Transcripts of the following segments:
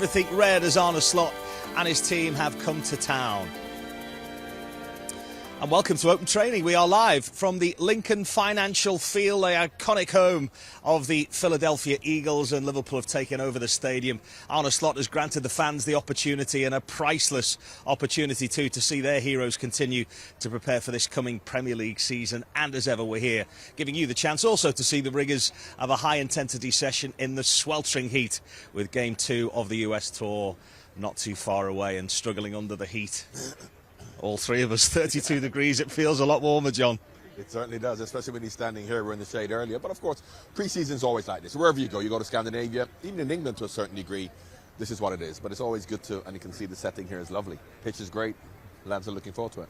everything red as Arne Slot and his team have come to town. And welcome to Open Training. We are live from the Lincoln Financial Field, the iconic home of the Philadelphia Eagles, and Liverpool have taken over the stadium. Arne Slot has granted the fans the opportunity, and a priceless opportunity too, to see their heroes continue to prepare for this coming Premier League season. And as ever, we're here giving you the chance also to see the rigours of a high-intensity session in the sweltering heat, with Game 2 of the US Tour not too far away and struggling under the heat. All three of us, 32 degrees. It feels a lot warmer, John. It certainly does, especially when he's standing here. We're in the shade earlier. But, of course, pre-season's always like this. Wherever you go to Scandinavia, even in England to a certain degree, this is what it is. But it's always good to, and you can see the setting here is lovely. Pitch is great. Lads are looking forward to it.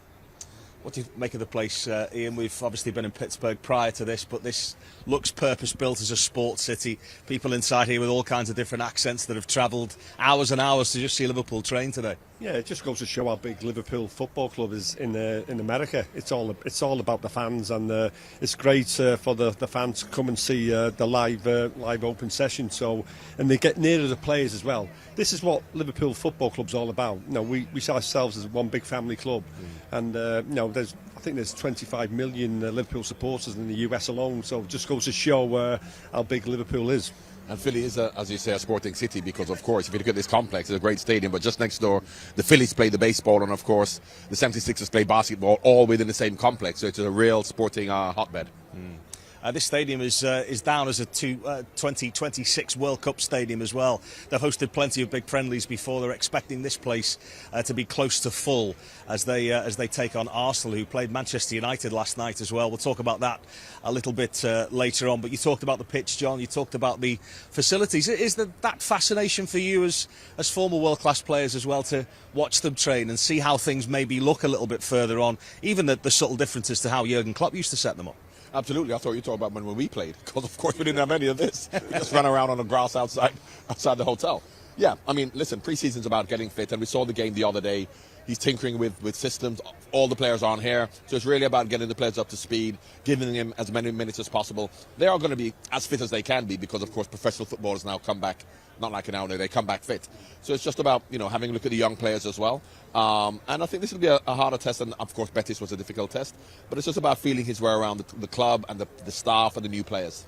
What do you make of the place, Ian? We've obviously been in Pittsburgh prior to this, but this looks purpose-built as a sports city. People inside here with all kinds of different accents that have travelled hours and hours to just see Liverpool train today. Yeah, it just goes to show how big Liverpool Football Club is in America. It's all about the fans, and it's great for the fans to come and see the live open session. So, and they get nearer the players as well. This is what Liverpool Football Club's all about. You know, we see ourselves as one big family club, and you know, I think there's 25 million Liverpool supporters in the US alone. So it just goes to show how big Liverpool is. And Philly is, as you say, a sporting city because, of course, if you look at this complex, it's a great stadium, but just next door, the Phillies play the baseball, and, of course, the 76ers play basketball, all within the same complex. So it's a real sporting hotbed. This stadium is down as a 2026 World Cup stadium as well. They've hosted plenty of big friendlies before. They're expecting this place to be close to full as they take on Arsenal, who played Manchester United last night as well. We'll talk about that a little bit later on. But you talked about the pitch, John. You talked about the facilities. Is that fascination for you as former world-class players as well, to watch them train and see how things maybe look a little bit further on, even the subtle differences to how Jurgen Klopp used to set them up? Absolutely. I thought you talked about when we played, because of course we didn't have any of this. We just ran around on the grass outside the hotel. Yeah, I mean, listen, pre-season's about getting fit, and we saw the game the other day. He's tinkering with systems. All the players are on here, so it's really about getting the players up to speed, giving them as many minutes as possible. They are going to be as fit as they can be because, of course, professional footballers now come back, not like an hour, they come back fit. So it's just about, you know, having a look at the young players as well. And I think this will be a harder test, and of course Betis was a difficult test, but it's just about feeling his way around the club and the staff and the new players.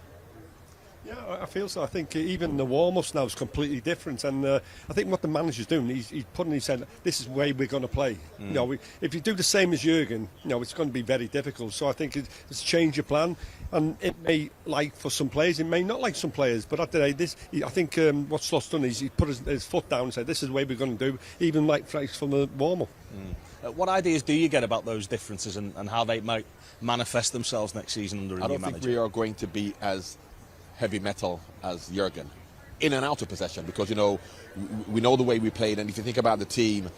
Yeah, I feel so. I think even the warm-ups now is completely different, and I think what the manager's doing, he's putting, he said, this is the way we're going to play. You know, if you do the same as Jurgen, you know, it's going to be very difficult. So I think it's change your plan, and it may like for some players, it may not like some players. But I think what Slot's done is he put his foot down and said, this is the way we're going to do, even like from the warm-up. What ideas do you get about those differences and how they might manifest themselves next season under a new manager? I don't think we are going to be as heavy metal as Jurgen in and out of possession, because, you know, we know the way we played, and if you think about the team,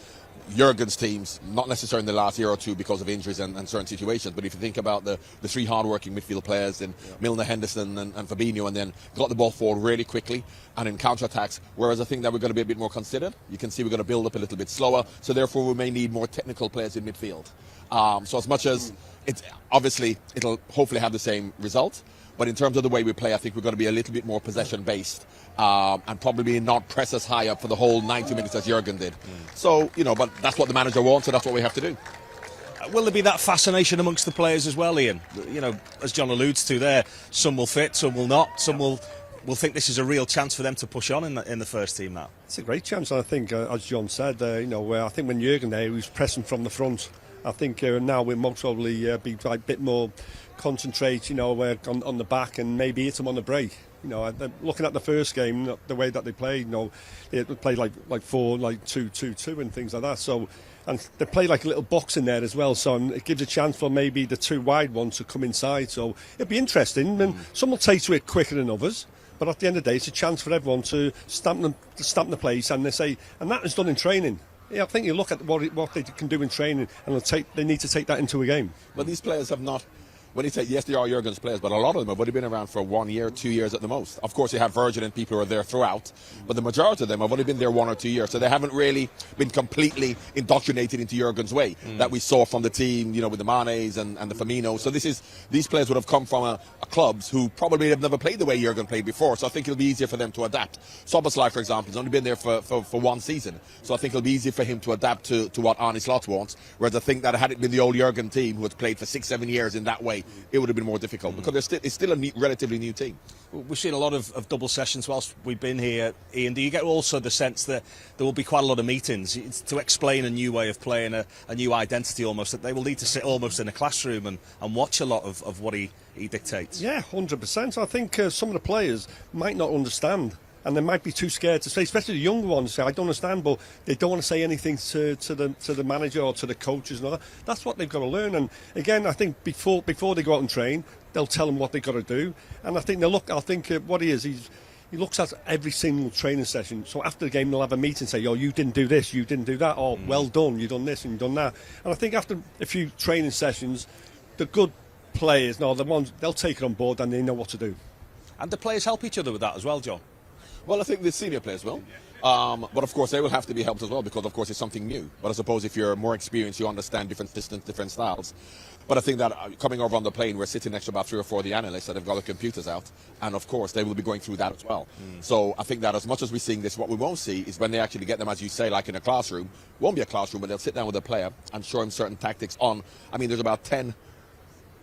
Jurgen's teams, not necessarily in the last year or two because of injuries and certain situations, but if you think about the three hard-working midfield players in Milner, Henderson and Fabinho, and then got the ball forward really quickly and in counter-attacks, whereas I think that we're going to be a bit more considered. You can see we're going to build up a little bit slower, so therefore we may need more technical players in midfield. So as much as it'll hopefully have the same result, but in terms of the way we play, I think we're going to be a little bit more possession-based and probably not press us high up for the whole 90 minutes as Jurgen did. So, you know, but that's what the manager wants, so that's what we have to do. Will there be that fascination amongst the players as well, Ian? You know, as John alludes to there, some will fit, some will not, some will think this is a real chance for them to push on in the first team now. It's a great chance, I think, as John said. You know, I think when Jurgen there, he was pressing from the front. I think now we'll most probably be a bit more concentrate, you know, on the back, and maybe hit them on the break. You know, looking at the first game, the way that they played, you know, they played like 2-2-2 and things like that. So, and they play like a little box in there as well. So it gives a chance for maybe the two wide ones to come inside. So it'll be interesting. And some will take to it quicker than others. But at the end of the day, it's a chance for everyone to stamp the place, and they say, and that is done in training. Yeah, I think you look at what they can do in training, and they need to take that into a game. But these players have not when you say, yes, they are Jurgen's players, but a lot of them have only been around for 1 year, 2 years at the most. Of course, you have Virgin and people who are there throughout, but the majority of them have only been there 1 or 2 years, so they haven't really been completely indoctrinated into Jurgen's way that we saw from the team, you know, with the Manes and the Firmino. So these players would have come from a clubs who probably have never played the way Jurgen played before, so I think it'll be easier for them to adapt. Szoboszlai, for example, has only been there for 1 season, so I think it'll be easier for him to adapt to what Arne Slot wants, whereas I think that had it been the old Jurgen team who had played for 6-7 years in that way, it would have been more difficult because it's still a relatively new team. We've seen a lot of double sessions whilst we've been here, Ian. Do you get also the sense that there will be quite a lot of meetings to explain a new way of playing, a new identity almost, that they will need to sit almost in a classroom and watch a lot of what he dictates? Yeah, 100%. I think some of the players might not understand, and they might be too scared to say, especially the younger ones, say, I don't understand, but they don't want to say anything to the manager or to the coaches and all that. That's what they've got to learn. And again, I think before they go out and train, they'll tell them what they've got to do. And I think what he is, he looks at every single training session. So after the game, they'll have a meeting and say, oh, you didn't do this, you didn't do that, or well done, you've done this and you've done that. And I think after a few training sessions, the good players, the ones, they'll take it on board and they know what to do. And the players help each other with that as well, John? Well, I think the senior players will. But of course, they will have to be helped as well because, of course, it's something new. But I suppose if you're more experienced, you understand different systems, different styles. But I think that coming over on the plane, we're sitting next to about 3 or 4 of the analysts that have got their computers out. And, of course, they will be going through that as well. So I think that as much as we're seeing this, what we won't see is when they actually get them, as you say, like in a classroom. Won't be a classroom, but they'll sit down with a player and show him certain tactics on. I mean, there's about 10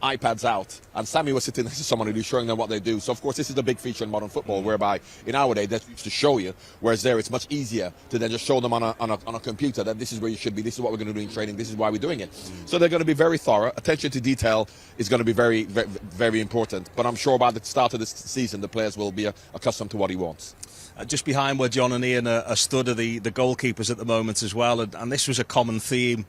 iPads out, and Sammy was sitting next to someone who's showing them what they do. So, of course, this is a big feature in modern football, whereby in our day, that's used to show you, whereas there it's much easier to then just show them on a computer that this is where you should be, this is what we're going to do in training, this is why we're doing it. So they're going to be very thorough. Attention to detail is going to be very, very, very important. But I'm sure by the start of this season, the players will be accustomed to what he wants. Just behind where John and Ian are stood are the goalkeepers at the moment as well, and this was a common theme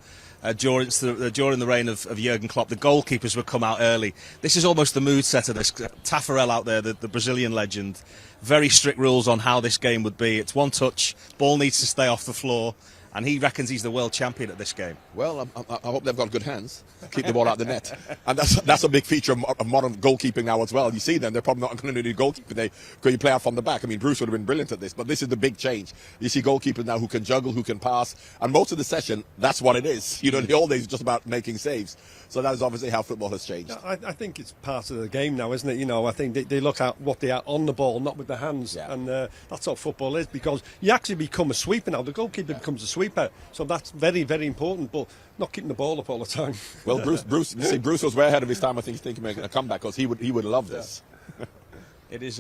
during the reign of Jurgen Klopp. The goalkeepers would come out early. This is almost the mood setter. This Taffarel out there, the Brazilian legend, very strict rules on how this game would be. It's one touch, ball needs to stay off the floor, and he reckons he's the world champion at this game. Well, I hope they've got good hands. Keep the ball out the net. And that's a big feature of modern goalkeeping now as well. You see them, they're probably not going to do goalkeeping. Because you play out from the back. I mean, Bruce would have been brilliant at this, but this is the big change. You see goalkeepers now who can juggle, who can pass, and most of the session, that's what it is. You know, in the old days, it's just about making saves. So that is obviously how football has changed. I think it's part of the game now, isn't it? You know, I think they look at what they are on the ball, not with the hands. Yeah. And that's what football is, because you actually become a sweeper now. The goalkeeper becomes a sweeper. So that's very, very important, but not keeping the ball up all the time. Well, Bruce was way ahead of his time. I think he's thinking of making a comeback because he would love this. It is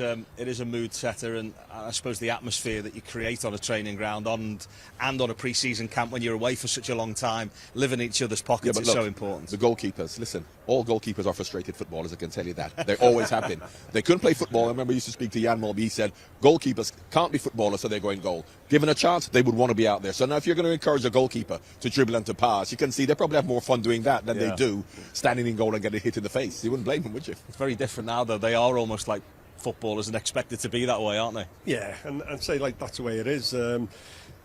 a mood setter, and I suppose the atmosphere that you create on a training ground and on a pre-season camp when you're away for such a long time, living in each other's pockets is so important. The goalkeepers, listen, all goalkeepers are frustrated footballers, I can tell you that. They always have been. They couldn't play football. I remember I used to speak to Jan Mulby. He said, goalkeepers can't be footballers, so they go in goal. Given a chance, they would want to be out there. So now if you're going to encourage a goalkeeper to dribble and to pass, you can see they probably have more fun doing that than they do standing in goal and getting hit in the face. You wouldn't blame them, would you? It's very different now, though. They are almost like footballers and expected to be that way, aren't they? Yeah, and say like that's the way it is.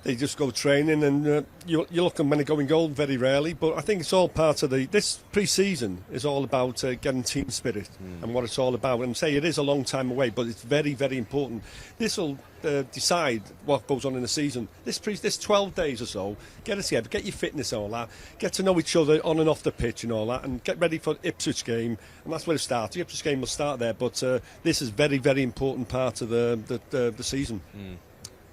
They just go training, and you look at them when they go in goal very rarely. But I think it's all part of this pre-season is all about getting team spirit and what it's all about. And say it is a long time away, but it's very, very important. This will decide what goes on in the season. This 12 days or so, get it together, get your fitness and all that, get to know each other on and off the pitch and all that, and get ready for Ipswich game. And that's where it starts. The Ipswich game will start there, but this is very, very important part of the season.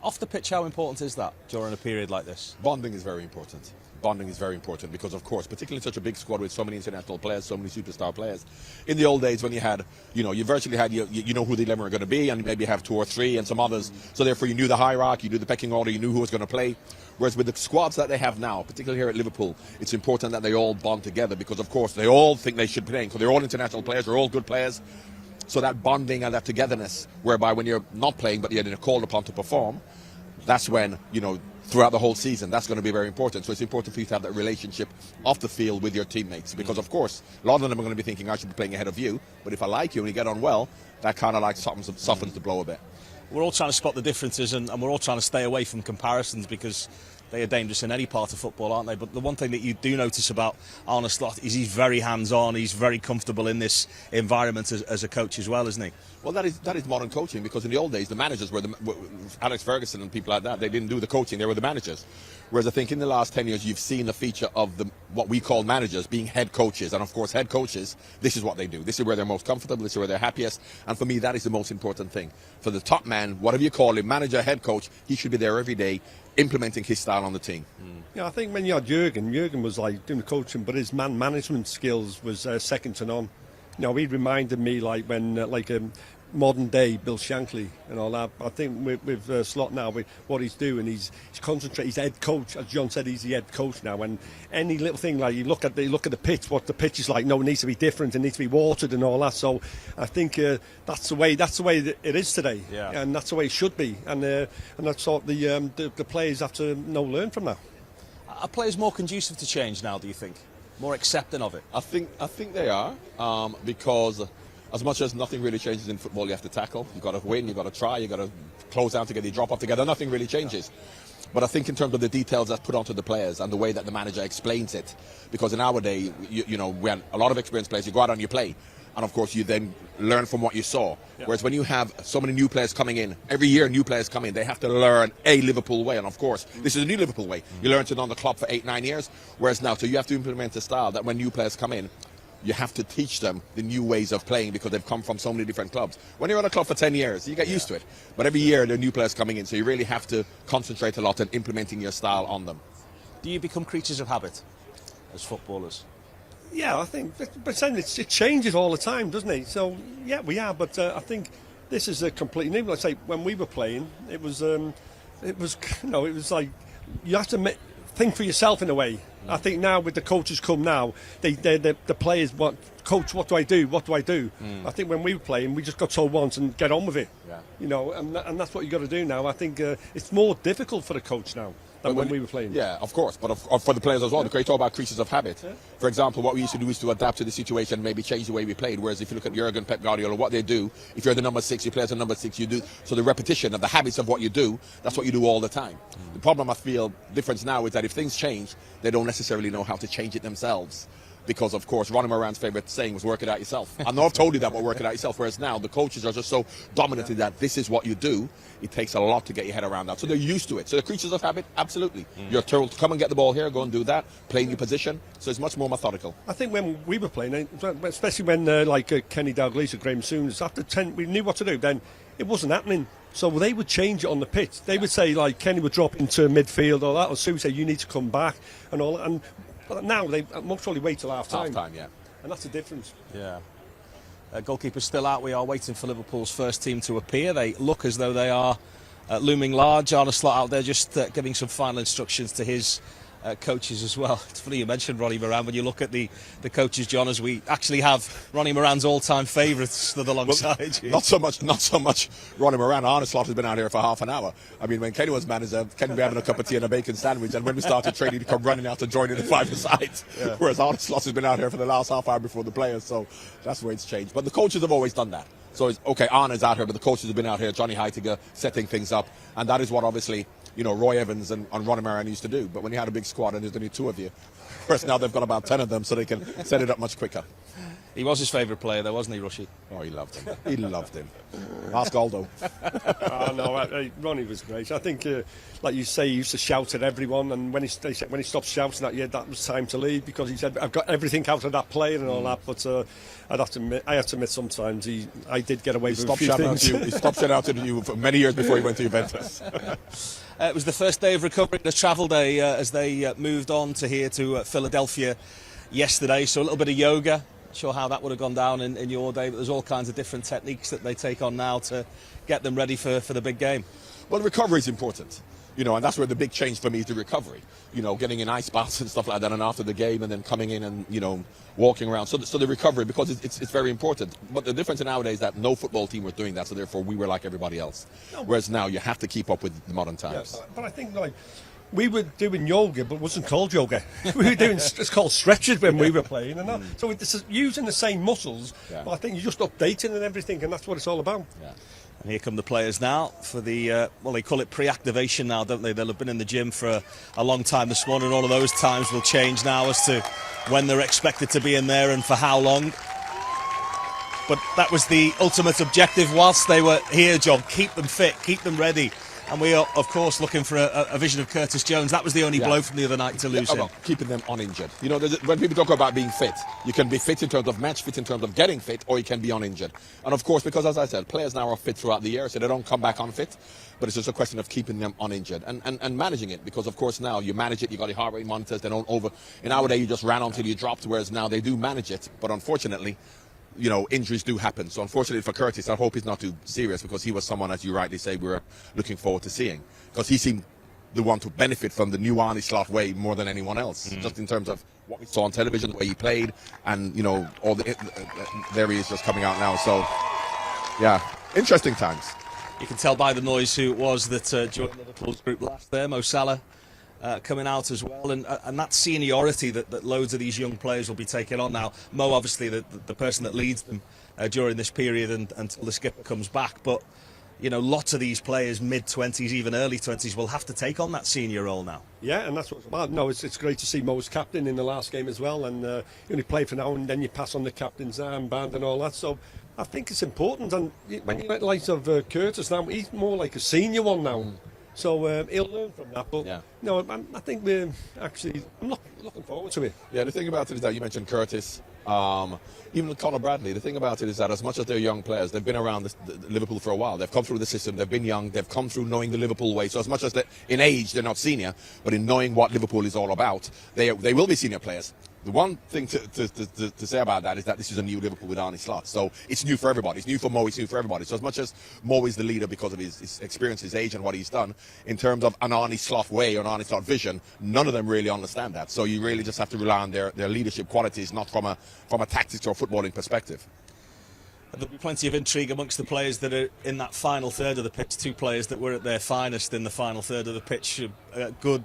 Off the pitch, how important is that during a period like this? Bonding is very important. Bonding is very important because, of course, particularly in such a big squad with so many international players, so many superstar players. In the old days when you had, you virtually had, you know who the 11 are going to be, and maybe have 2 or 3 and some others. So therefore you knew the hierarchy, you knew the pecking order, you knew who was going to play. Whereas with the squads that they have now, particularly here at Liverpool, it's important that they all bond together because, of course, they all think they should be playing because they're all international players, they're all good players. So that bonding and that togetherness, whereby when you're not playing but you're called upon to perform, that's when, throughout the whole season, that's going to be very important. So it's important for you to have that relationship off the field with your teammates. Because, of course, a lot of them are going to be thinking, I should be playing ahead of you. But if I like you and you get on well, that kind of like softens the blow a bit. We're all trying to spot the differences, and we're all trying to stay away from comparisons because they are dangerous in any part of football, aren't they? But the one thing that you do notice about Arne Slot is he's very hands-on. He's very comfortable in this environment as a coach as well, isn't he? Well, that is modern coaching, because in the old days the managers were Alex Ferguson and people like that. They didn't do the coaching; they were the managers. Whereas I think in the last 10 years you've seen a feature of what we call managers being head coaches, and of course head coaches, this is what they do. This is where they're most comfortable. This is where they're happiest. And for me, that is the most important thing. For the top man, whatever you call him, manager, head coach, he should be there every day, implementing his style on the team. Yeah, I think when you had Jurgen was like doing the coaching, but his man management skills was second to none. You know, he reminded me like when modern day Bill Shankly and all that. I think with Slot now, with what he's doing, he's concentrating. He's head coach, as John said. He's the head coach now, and any little thing like you look at the pitch, what the pitch is like. No, it needs to be different. It needs to be watered and all that. So I think that's the way that it is today, and that's the way it should be. And that's what the players have to learn from that. Are players more conducive to change now, do you think? More accepting of it? I think they are, because as much as nothing really changes in football, you have to tackle. You've got to win, you've got to try, you've got to close down together, you drop off together. Nothing really changes. But I think in terms of the details that's put onto the players and the way that the manager explains it, because in our day, you know, when a lot of experienced players, you go out and you play. And of course, you then learn from what you saw. Yeah. Whereas when you have so many new players coming in, every year new players come in, they have to learn a Liverpool way. And of course, this is a new Liverpool way. You learned it on the club for 8-9 years. Whereas now, so you have to implement a style that when new players come in, you have to teach them the new ways of playing, because they've come from so many different clubs. When you're at a club for 10 years, you get used to it. But every year, there are new players coming in. So you really have to concentrate a lot on implementing your style on them. Do you become creatures of habit as footballers? Yeah, I think, but it changes all the time, doesn't it? So yeah, we are. But I think this is a complete. Even like I say, when we were playing, it was like you have to think for yourself in a way. I think now with the coaches come now, the players want, coach, what do I do? What do I do? I think when we were playing, we just got told once and get on with it. Yeah. You know, and that's what you got to do now. I think it's more difficult for the coach now than when we were playing. Yeah, of course, but for the players as well. The talk about creatures of habit. Yeah. For example, what we used to do is to adapt to the situation, maybe change the way we played. Whereas if you look at Jurgen, Pep Guardiola, what they do, if you're the number 6, you play as a number 6, you do. So the repetition of the habits of what you do, that's what you do all the time. The problem I feel difference now is that if things change, they don't necessarily know how to change it themselves. Because, of course, Ronnie Moran's favourite saying was work it out yourself. I know I've told you that, but work it out yourself. Whereas now the coaches are just so dominant in that this is what you do. It takes a lot to get your head around that. So they're used to it. So the creatures of habit, absolutely. You're told to come and get the ball here, go and do that, play in your position. So it's much more methodical. I think when we were playing, especially when Kenny Dalglish or Graham Souness, after 10, we knew what to do. Then it wasn't happening. So they would change it on the pitch. They would say, like, Kenny would drop into midfield or that, or Sue would say, you need to come back and all that. But now they most probably wait till half time. Yeah. And that's the difference. Yeah. Goalkeeper's still out. We are waiting for Liverpool's first team to appear. They look as though they are looming large. Arne Slot out there just giving some final instructions to his coaches as well. It's funny you mentioned Ronnie Moran. When you look at the coaches, John, as we actually have Ronnie Moran's all-time favourites stood alongside you. Not so much Ronnie Moran. Arne Slot has been out here for half an hour. I mean, when Kenny was manager, Kenny would be having a cup of tea and a bacon sandwich, and when we started training, he'd come running out to join in the 5-a-side. Yeah. Whereas Arne Slot has been out here for the last half hour before the players, so that's where it's changed. But the coaches have always done that. So it's okay, Arne's out here, but the coaches have been out here, Johnny Heitiger, setting things up, and that is what obviously, you know, Roy Evans and Ronnie Moran used to do. But when you had a big squad and there's only 2 of you, whereas now they've got about 10 of them, so they can set it up much quicker. He was his favourite player, though, wasn't he, Rushy? Oh, he loved him. He loved him. Ask Aldo. Oh, no, Ronnie was great. I think, like you say, he used to shout at everyone, and when he stopped shouting at you, that was time to leave, because he said, I've got everything out of that player and all that. But I have to admit sometimes I did get away with a few things. He stopped shouting out at you for many years before he went to Juventus. It was the first day of recovery, the travel day, as they moved on to here to Philadelphia yesterday. So a little bit of yoga. Not sure how that would have gone down in your day, but there's all kinds of different techniques that they take on now to get them ready for the big game. Well, recovery is important. You know, and that's where the big change for me is the recovery. You know, getting in ice baths and stuff like that, and after the game, and then coming in and, you know, walking around. So the recovery, because it's very important. But the difference nowadays is that no football team was doing that, so therefore we were like everybody else. Whereas now you have to keep up with the modern times. Yeah, but I think, like, we were doing yoga, but it wasn't called yoga. We were doing, it's called stretches when we were playing. And that, so it's using the same muscles, but I think you're just updating and everything, and that's what it's all about. Yeah. And here come the players now for the, well, they call it pre-activation now, don't they? They'll have been in the gym for a long time this morning. All of those times will change now as to when they're expected to be in there and for how long. But that was the ultimate objective whilst they were here, John. Keep them fit, keep them ready. And we are, of course, looking for a vision of Curtis Jones. That was the only blow from the other night to lose him. Keeping them uninjured. You know, when people talk about being fit, you can be fit in terms of match fit, in terms of getting fit, or you can be uninjured. And of course, because as I said, players now are fit throughout the year, so they don't come back unfit. But it's just a question of keeping them uninjured and managing it, because of course now you manage it. You got your heart rate monitors. They don't over. In our day, you just ran until you dropped, whereas now they do manage it. But unfortunately, you know, injuries do happen. So unfortunately for Curtis, I hope he's not too serious, because he was someone, as you rightly say, we were looking forward to seeing, because he seemed the one to benefit from the new Arne Slot way more than anyone else, just in terms of what we saw on television, the way he played, and you know, all there he is just coming out now. So yeah, interesting times. You can tell by the noise who it was that joined Liverpool's group last there, Mo Salah. Coming out as well, and that seniority that loads of these young players will be taking on now. Mo, obviously, the person that leads them during this period and until the skipper comes back. But, you know, lots of these players, mid-20s, even early 20s, will have to take on that senior role now. Yeah, and that's what's about. No, it's great to see Mo as captain in the last game as well, and you only play for now and then you pass on the captain's armband and all that. So I think it's important, and when you get the likes of Curtis now, he's more like a senior one now. So he'll learn from that, but no, I think we're actually, I'm looking forward to it. Yeah, the thing about it is that you mentioned Curtis, even Conor Bradley. The thing about it is that as much as they're young players, they've been around the Liverpool for a while. They've come through the system, they've been young, they've come through knowing the Liverpool way. So as much as in age they're not senior, but in knowing what Liverpool is all about, they will be senior players. The one thing to say about that is that this is a new Liverpool with Arne Slot. So it's new for everybody. It's new for Mo, it's new for everybody. So as much as Mo is the leader because of his experience, his age and what he's done, in terms of an Arne Slot way or an Arne Slot vision, none of them really understand that. So you really just have to rely on their leadership qualities, not from a tactics or footballing perspective. There'll be plenty of intrigue amongst the players that are in that final third of the pitch. Two players that were at their finest in the final third of the pitch. Good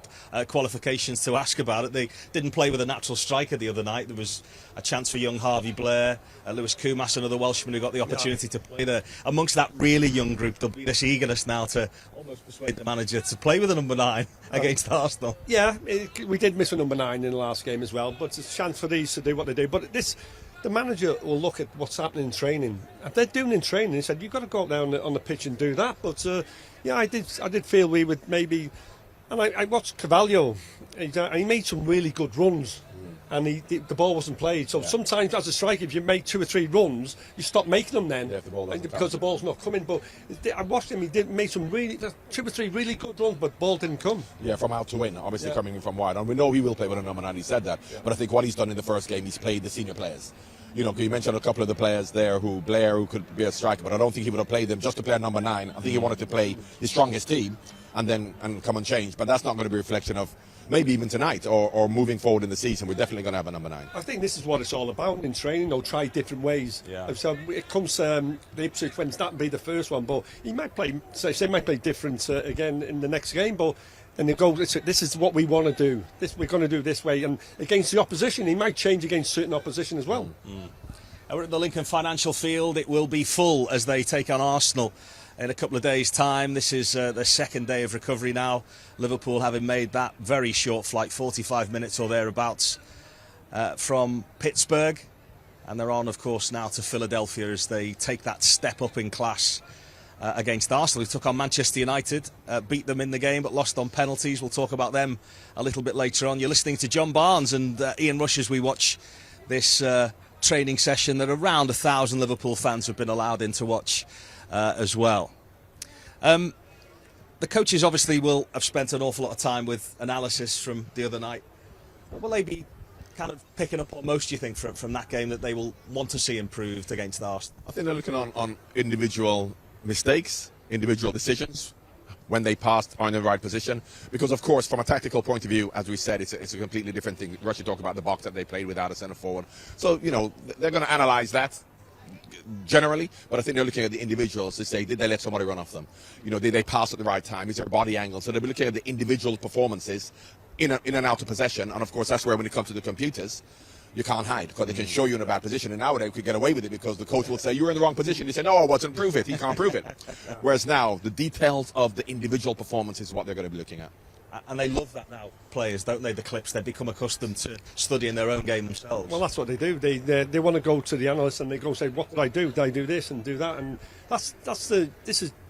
qualifications to ask about it. They didn't play with a natural striker the other night. There was a chance for young Harvey Blair, Lewis Koumas, another Welshman who got the opportunity to play there. Amongst that really young group, there'll be this eagerness now to almost persuade the manager to play with a number 9 against Arsenal. Yeah, we did miss a number 9 in the last game as well, but it's a chance for these to do what they do. But the manager will look at what's happening in training. If they're doing in training, he said, you've got to go out there on the pitch and do that. But yeah, I did feel we would maybe. And I watched Carvalho. He made some really good runs, and the ball wasn't played. So sometimes as a striker, if you make 2 or 3 runs, you stop making them then because the ball's not coming. But I watched him. He made some 2 or 3 really good runs, but ball didn't come. Yeah, from out to in, obviously coming in from wide. And we know he will play with a number 9. He said that. But I think what he's done in the first game, he's played the senior players. You know, you mentioned a couple of the players there Blair, who could be a striker, but I don't think he would have played them just to play number 9. I think he wanted to play his strongest team and come and change. But that's not going to be a reflection of maybe even tonight or moving forward in the season. We're definitely going to have a number 9. I think this is what it's all about in training. Try different ways. Yeah. So it comes the Ipswich when that be the first one, but he might play. Say might play different again in the next game, but. And they go, this is what we want to do. We're going to do this way. And against the opposition, he might change against certain opposition as well. We're at the Lincoln Financial Field. It will be full as they take on Arsenal in a couple of days' time. This is the second day of recovery now. Liverpool having made that very short flight, 45 minutes or thereabouts, from Pittsburgh. And they're on, of course, now to Philadelphia as they take that step up in class. Against Arsenal, who took on Manchester United, beat them in the game but lost on penalties. We'll talk about them a little bit later on. You're listening to John Barnes and Ian Rush as we watch this training session that around 1,000 Liverpool fans have been allowed in to watch as well. The coaches obviously will have spent an awful lot of time with analysis from the other night. What will they be kind of picking up on most, do you think, from that game that they will want to see improved against Arsenal? I think they're looking on individual mistakes, individual decisions when they passed are in the right position, because of course from a tactical point of view, as we said, it's a completely different thing. Russia talked about the box that they played without a centre forward, so you know they're going to analyse that generally, but I think they're looking at the individuals to say, did they let somebody run off them? You know, did they pass at the right time? Is there a body angle? So they'll be looking at the individual performances in and out of possession, and of course that's where when it comes to the computers, you can't hide because they can show you in a bad position. And nowadays we could get away with it because the coach will say, you're in the wrong position. You say, no, I wasn't. Prove it. He can't prove it. Whereas now, the details of the individual performance is what they're going to be looking at. And they love that now, players, don't they? The clips. They become accustomed to studying their own game themselves. Well, that's what they do. They want to go to the analyst and they go say, what did I do? Did I do this and do that? And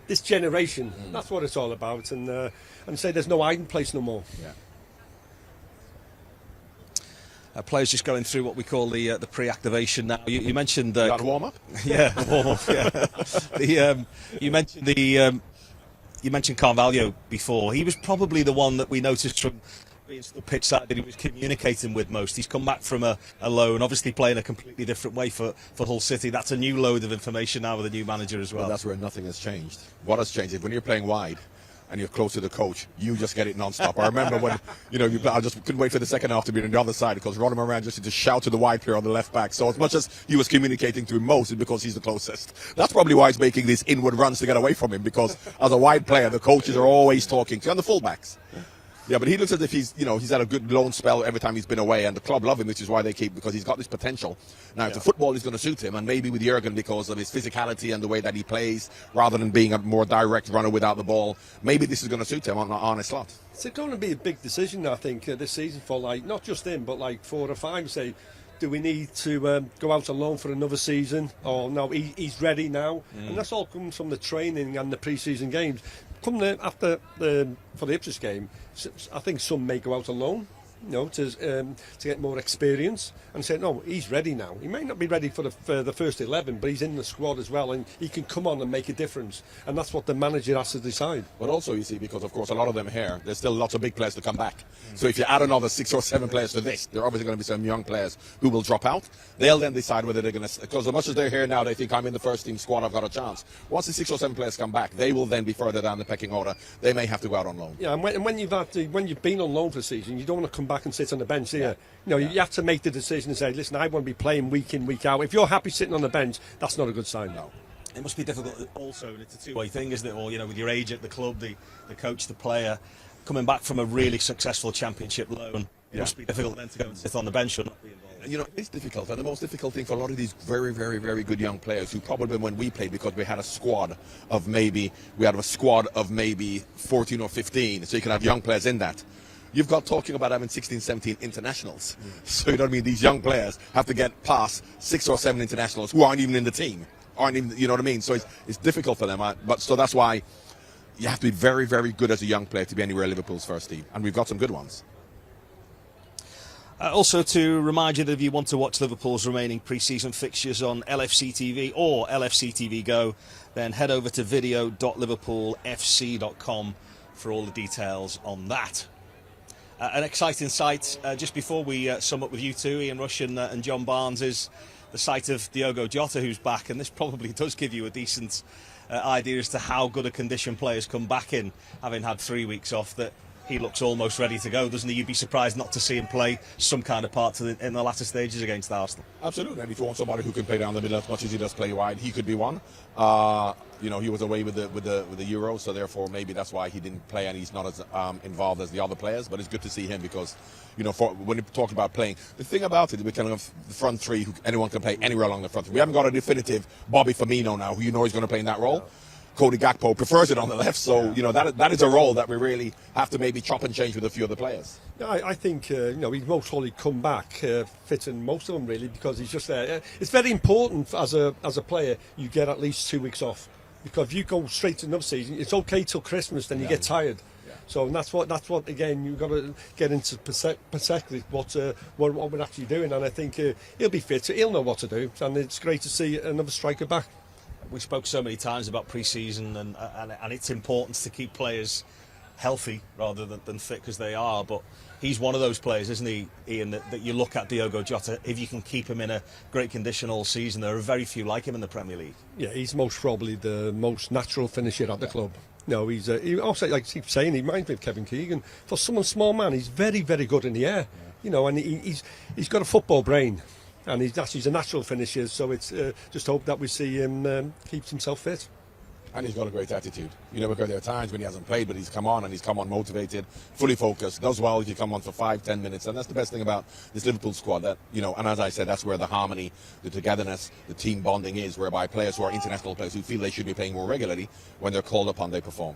this generation. That's what it's all about. And say there's no hiding place no more. Yeah. Players just going through what we call the pre-activation now. You mentioned Got a warm up. Yeah, warm up. Yeah. You mentioned Carvalho before. He was probably the one that we noticed from being still pitch side that he was communicating with most. He's come back from a loan, obviously playing a completely different way for Hull City. That's a new load of information now with the new manager as well. Well, that's where nothing has changed. What has changed is when you're playing wide and you're close to the coach, you just get it non-stop. I remember when, I just couldn't wait for the second half to be on the other side because Ronald Moran just used to shout to the wide player on the left back. So as much as he was communicating to him most, it's because he's the closest. That's probably why he's making these inward runs to get away from him, because as a wide player, the coaches are always talking to him, and the fullbacks. Yeah, but he looks as if he's had a good loan spell every time he's been away, and the club love him, which is why they keep, because he's got this potential. Now, if the football is going to suit him, and maybe with Jurgen because of his physicality and the way that he plays, rather than being a more direct runner without the ball, maybe this is going to suit him on Arne Slot. It's going to be a big decision, I think, this season for not just him, but 4 or 5. Say, do we need to go out on loan for another season? Or no, he's ready now, and that's all comes from the training and the pre-season games. For the Ipswich game, I think some may go out on loan, to get more experience, and say, no, he's ready now. He may not be ready for the first 11, but he's in the squad as well, and he can come on and make a difference. And that's what the manager has to decide. But also, you see, because of course a lot of them here, there's still lots of big players to come back. So if you add another 6 or 7 players to this, there are obviously going to be some young players who will drop out. They'll then decide whether they're going to, because as much as they're here now, they think I'm in the first team squad, I've got a chance. Once the 6 or 7 players come back, they will then be further down the pecking order. They may have to go out on loan. Yeah, and when you've been on loan for a season, you don't want to come back and sit on the bench, do you? You have to make the decision and say, listen, I want to be playing week in, week out. If you're happy sitting on the bench, that's not a good sign. No. It must be difficult also, and it's a two-way thing, isn't it? Or, with your age at the club, the coach, the player, coming back from a really successful championship loan, it must be difficult then to go and sit on the bench or not be involved. It's difficult, and the most difficult thing for a lot of these very, very, very good young players who probably when we played, because we had a squad of maybe 14 or 15, so you can have young players in that. You've got talking about having 16, 17 internationals. So, these young players have to get past 6 or 7 internationals who aren't even in the team. So it's difficult for them. So that's why you have to be very, very good as a young player to be anywhere Liverpool's first team. And we've got some good ones. Also to remind you that if you want to watch Liverpool's remaining pre-season fixtures on LFC TV or LFC TV Go, then head over to video.liverpoolfc.com for all the details on that. An exciting sight, just before we sum up with you two, Ian Rush and John Barnes, is the sight of Dogo Jota, who's back, and this probably does give you a decent idea as to how good a condition players come back in, having had 3 weeks off, that he looks almost ready to go, doesn't he? You'd be surprised not to see him play some kind of part in the latter stages against Arsenal. Absolutely, and if you want somebody who can play down the middle as much as he does play wide, he could be one. He was away with the Euros, so therefore maybe that's why he didn't play and he's not as involved as the other players. But it's good to see him because, when you talk about playing, the thing about it, we kind of the front three, anyone can play anywhere along the front three. We haven't got a definitive Bobby Firmino now, who is going to play in that role. No. Cody Gakpo prefers it on the left, so that is a role that we really have to maybe chop and change with a few other players. I think he'd most probably come back fit in most of them really, because he's just there. It's very important as a player you get at least 2 weeks off, because if you go straight to another season, it's okay till Christmas, then you get tired. Yeah. So that's what again you've got to get into perspective what we're actually doing, and I think he'll be fit, he'll know what to do, and it's great to see another striker back. We spoke so many times about pre-season and its importance to keep players healthy rather than fit because they are, but he's one of those players, isn't he, Ian, that you look at Dogo Jota, if you can keep him in a great condition all season, there are very few like him in the Premier League. Yeah, he's most probably the most natural finisher at the club. No, he also, like I keep saying, he reminds me of Kevin Keegan. For someone small man, he's very, very good in the air, and he's got a football brain. And he's a natural finisher, so it's just hope that we see him keeps himself fit. And he's got a great attitude. You know, because there are times when he hasn't played, but he's come on and he's come on motivated, fully focused, does well if you come on for 5-10 minutes. And that's the best thing about this Liverpool squad, that, you know, and as I said, that's where the harmony, the togetherness, the team bonding is, whereby players who are international players who feel they should be playing more regularly, when they're called upon, they perform.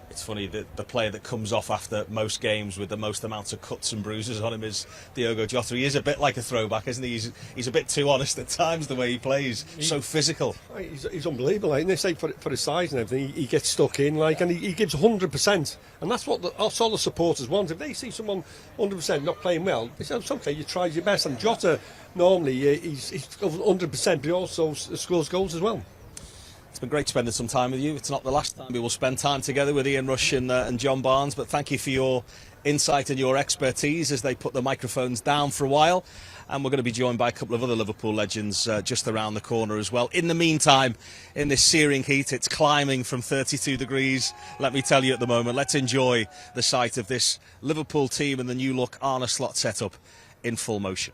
It's funny that the player that comes off after most games with the most amounts of cuts and bruises on him is Dogo Jota. He is a bit like a throwback, isn't he? He's a bit too honest at times, the way he plays. So physical. He's unbelievable. Like, and they say for his size and everything, he gets stuck in, like, and he gives 100%. And that's that's all the supporters want. If they see someone 100% not playing well, they say, it's okay, you tried your best. And Jota, normally, he's 100%, but he also scores goals as well. It's been great spending some time with you. It's not the last time we will spend time together with Ian Rush and John Barnes, but thank you for your insight and your expertise as they put the microphones down for a while. And we're going to be joined by a couple of other Liverpool legends just around the corner as well. In the meantime, in this searing heat, it's climbing from 32 degrees, let me tell you at the moment. Let's enjoy the sight of this Liverpool team and the new look Arne Slot setup in full motion.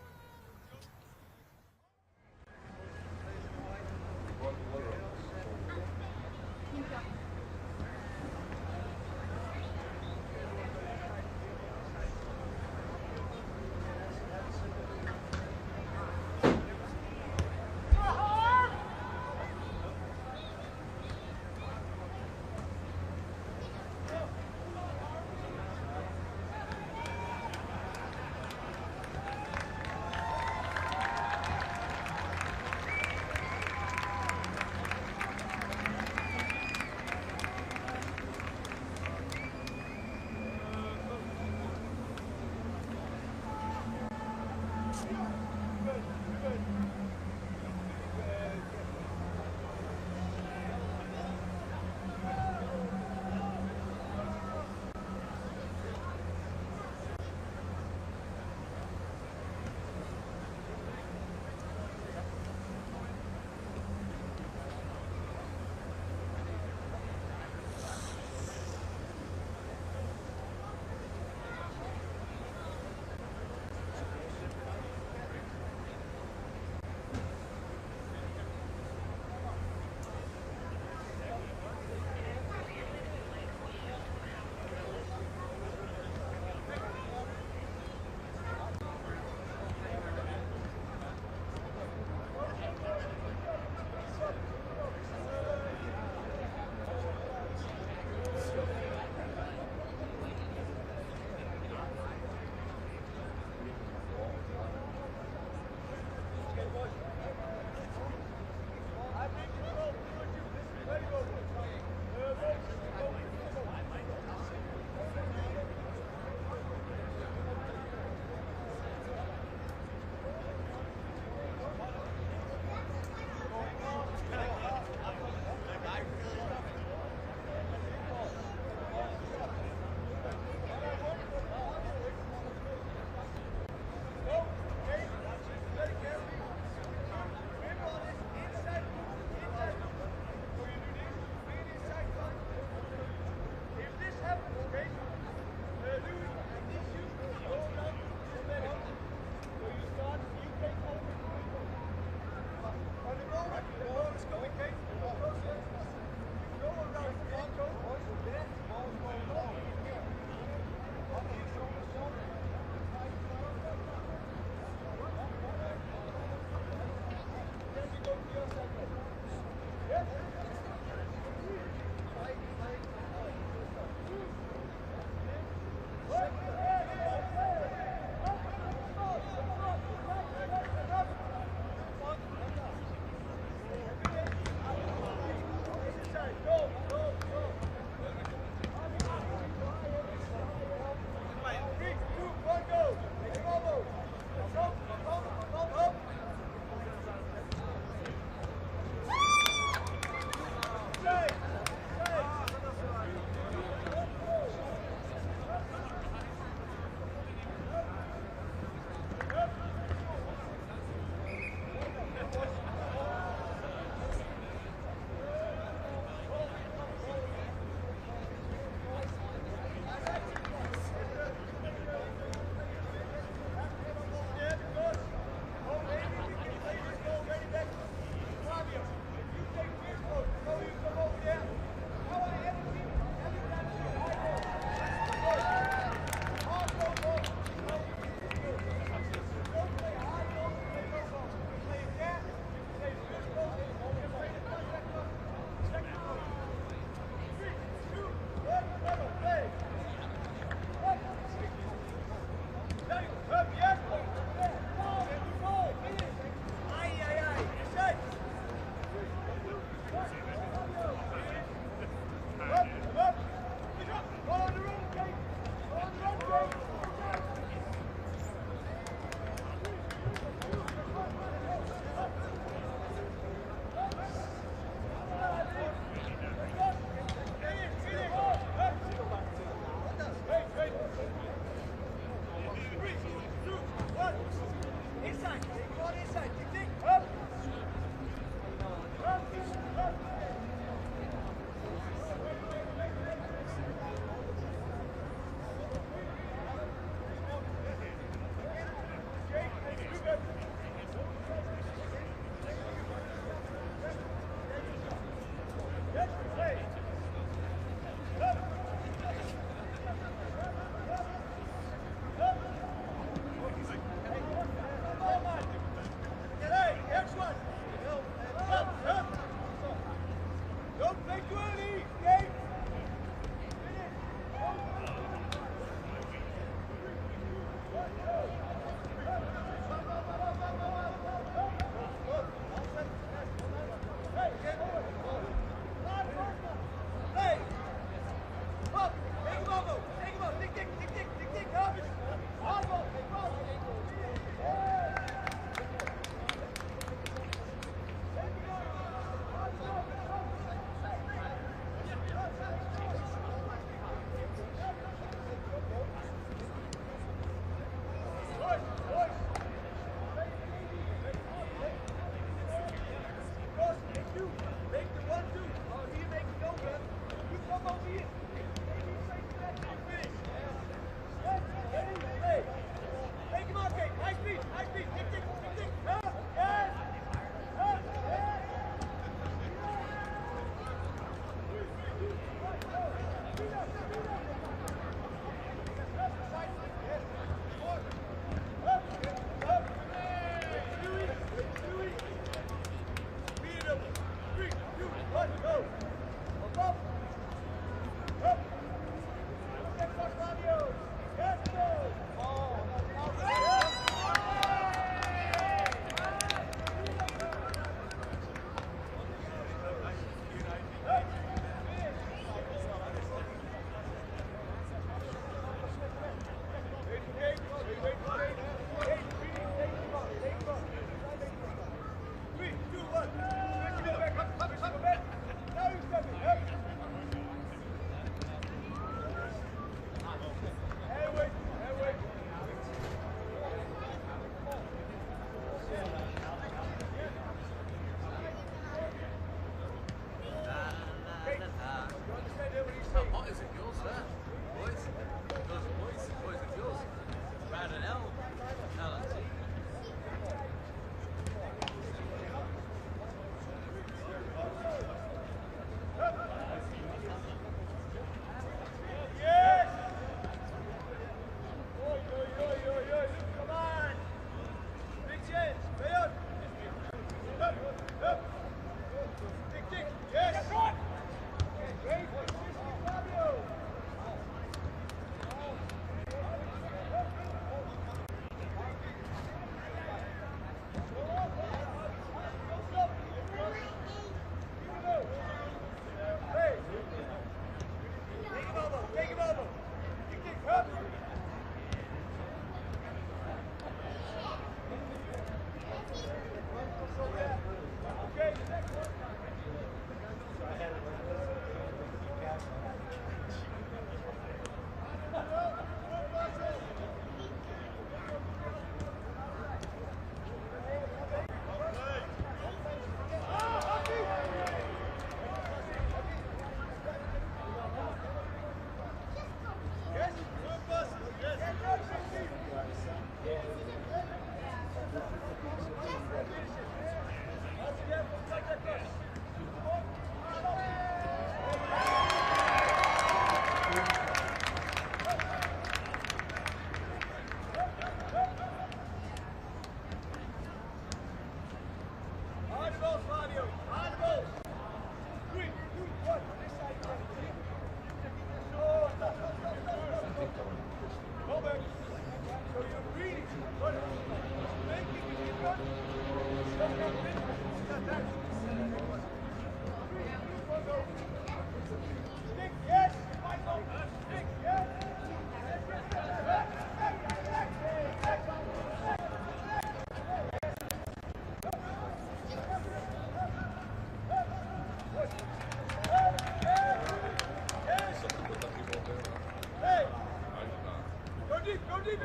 Just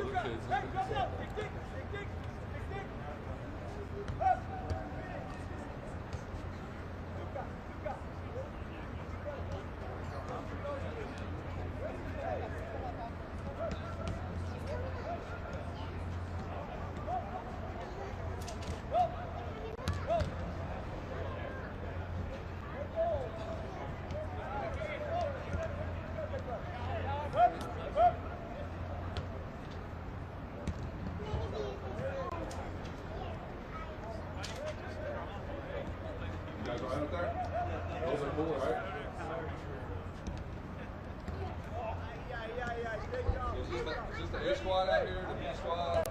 the A squad out here, the B squad.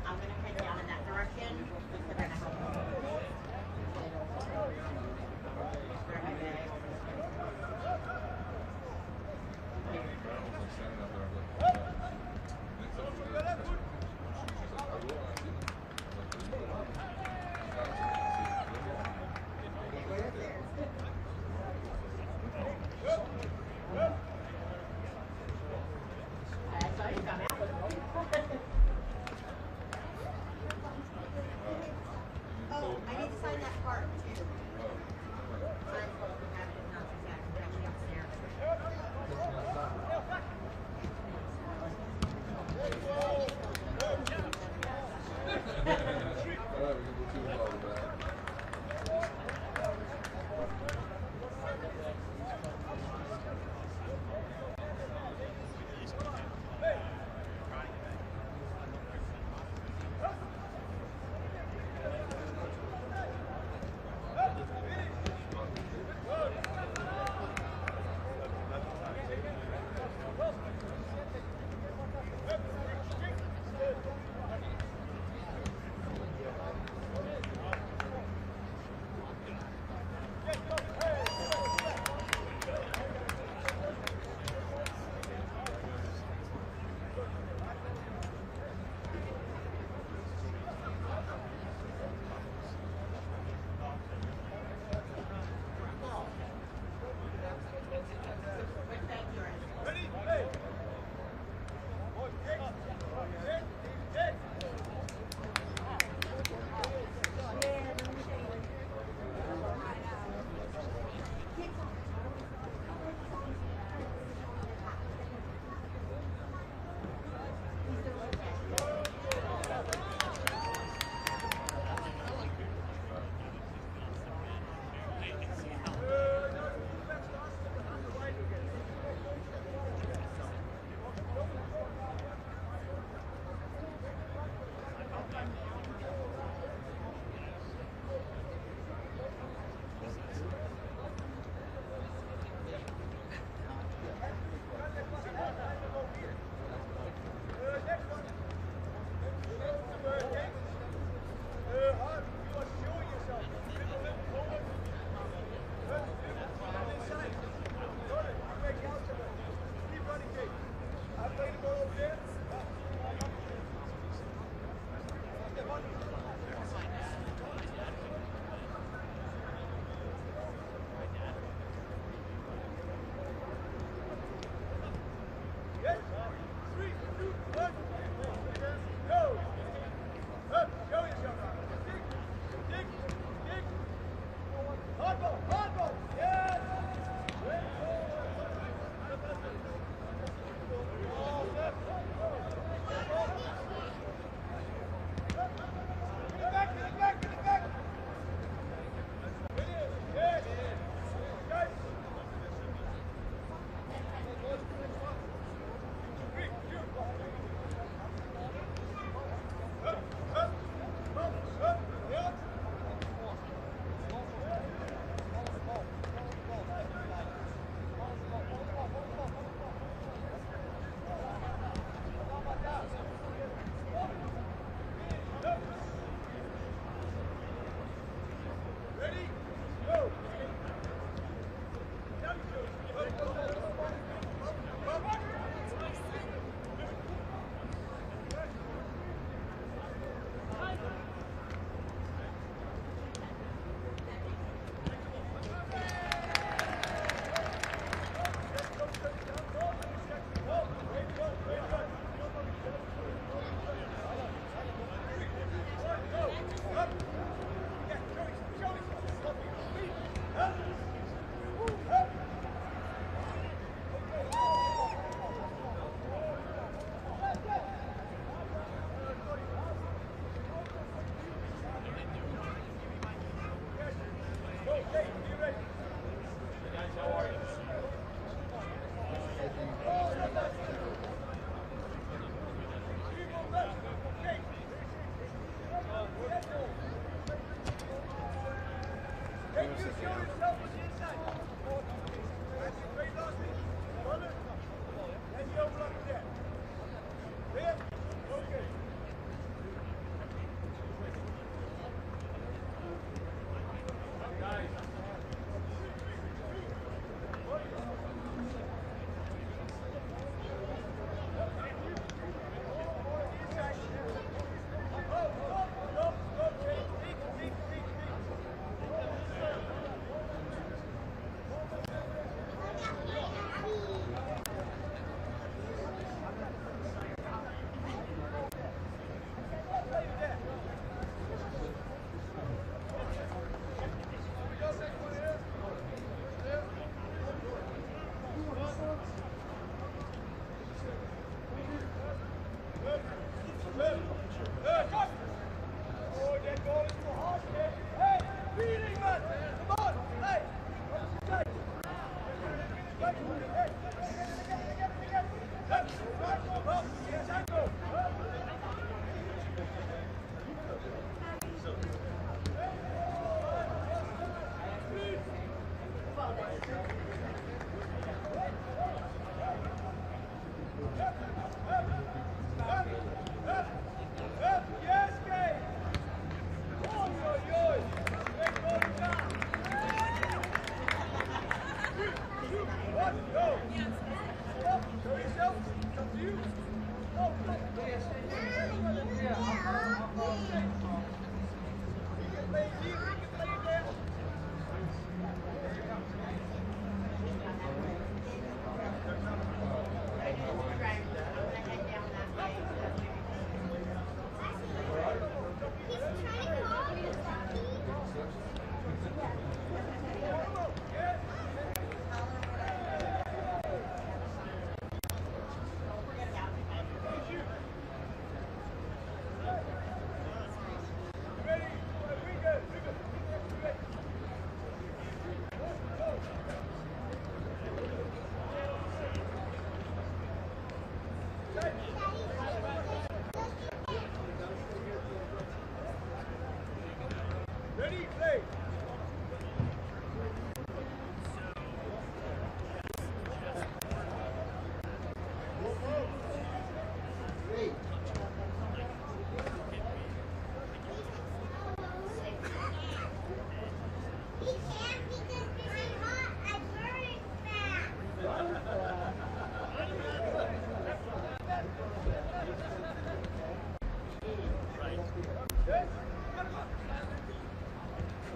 I'm going to head down in that direction. They're going to help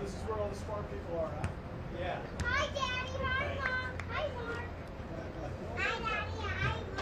This is where all the smart people are, huh? Yeah. Hi, Daddy. Hi, Mom. Hi, Mark. Hi, Daddy. Hi, Mark.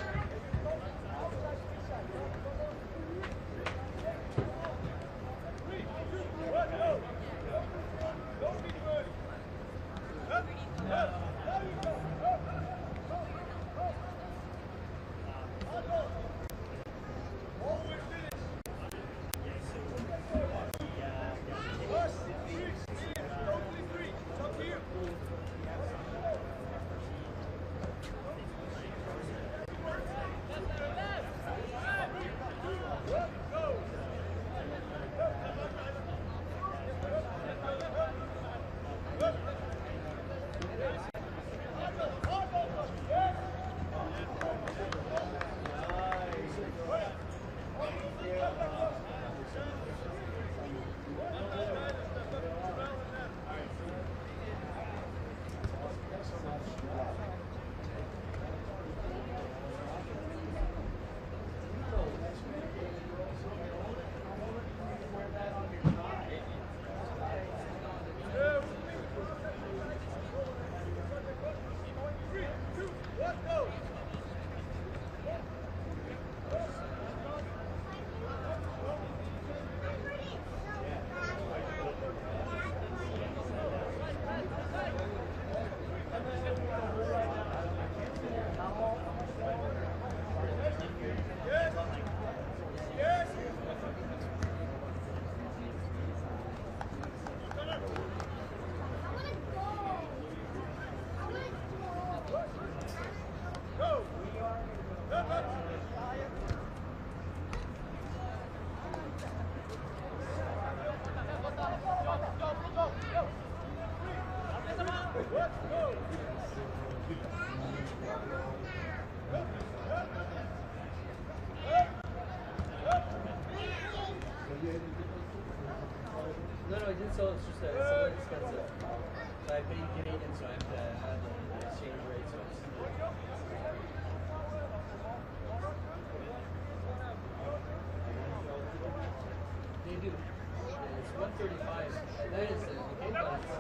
No, I did sell. It's just that it's a little expensive. So I paid Canadian, so I have to add the exchange rate. So it's... They do. It's 135. That is okay, but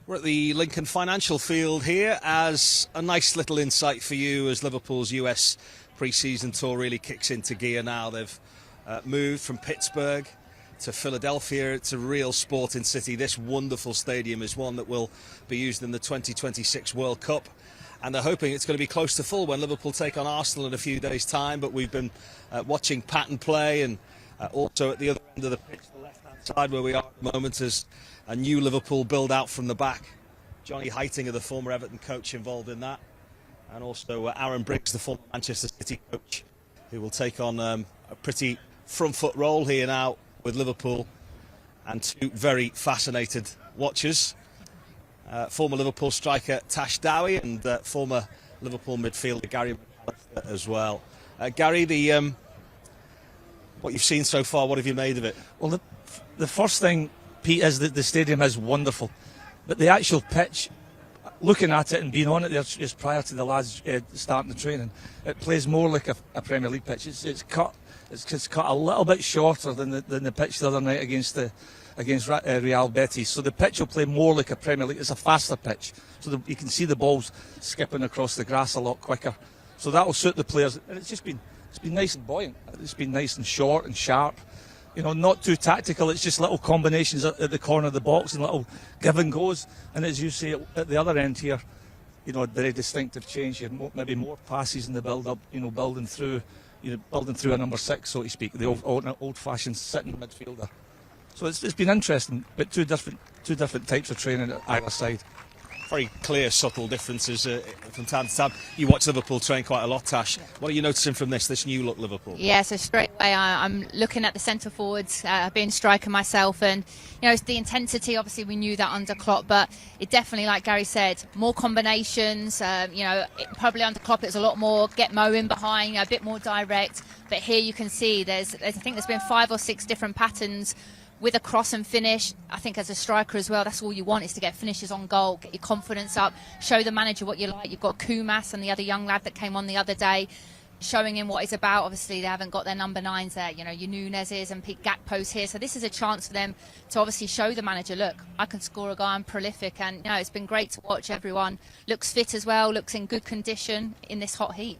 We're at the Lincoln Financial Field here as a nice little insight for you as Liverpool's US pre-season tour really kicks into gear now. They've moved from Pittsburgh to Philadelphia. It's a real sporting city. This wonderful stadium is one that will be used in the 2026 World Cup. And they're hoping it's going to be close to full when Liverpool take on Arsenal in a few days' time. But we've been watching Patton play, and also at the other end of the pitch, the left-hand side where we are at the moment, as a new Liverpool build out from the back. Johnny Heitinga, the former Everton coach, involved in that. And also Aaron Briggs, the former Manchester City coach, who will take on a pretty front foot role here now with Liverpool. And two very fascinated watchers. Former Liverpool striker Tash Dowie and former Liverpool midfielder Gary McAllister as well. Gary, what you've seen so far, what have you made of it? Well, the first thing, Pete, is that the stadium is wonderful, but the actual pitch, looking at it and being on it there just prior to the lads starting the training, it plays more like a Premier League pitch. It's cut a little bit shorter than the pitch the other night against Real Betis. So the pitch will play more like a Premier League. It's a faster pitch, so you can see the balls skipping across the grass a lot quicker. So that will suit the players, and it's been nice and buoyant. It's been nice and short and sharp. You know, not too tactical. It's just little combinations at the corner of the box and little give and goes. And as you say, at the other end here, you know, a very distinctive change. You have maybe more passes in the build-up. You know, building through a number 6, so to speak, the old-fashioned sitting midfielder. So it's been interesting, but two different types of training at either side. Very clear, subtle differences from time to time. You watch Liverpool train quite a lot, Tash. What are you noticing from this new look Liverpool? Yeah, so straight away I'm looking at the centre forwards, being striker myself, and you know, it's the intensity. Obviously, we knew that under Klopp, but it definitely, like Gary said, more combinations. You know, probably under Klopp it's a lot more get Mo in behind, you know, a bit more direct. But here you can see I think there's been 5 or 6 different patterns with a cross and finish. I think as a striker as well, that's all you want, is to get finishes on goal, get your confidence up, show the manager what you like. You've got Kumas and the other young lad that came on the other day. showing him what he's about. Obviously, they haven't got their number 9s there, you know, your Nunez's and Pete Gakpo's here. So this is a chance for them to obviously show the manager, look, I can score a goal, I'm prolific. And, you know, it's been great to watch. Everyone looks fit as well, looks in good condition in this hot heat.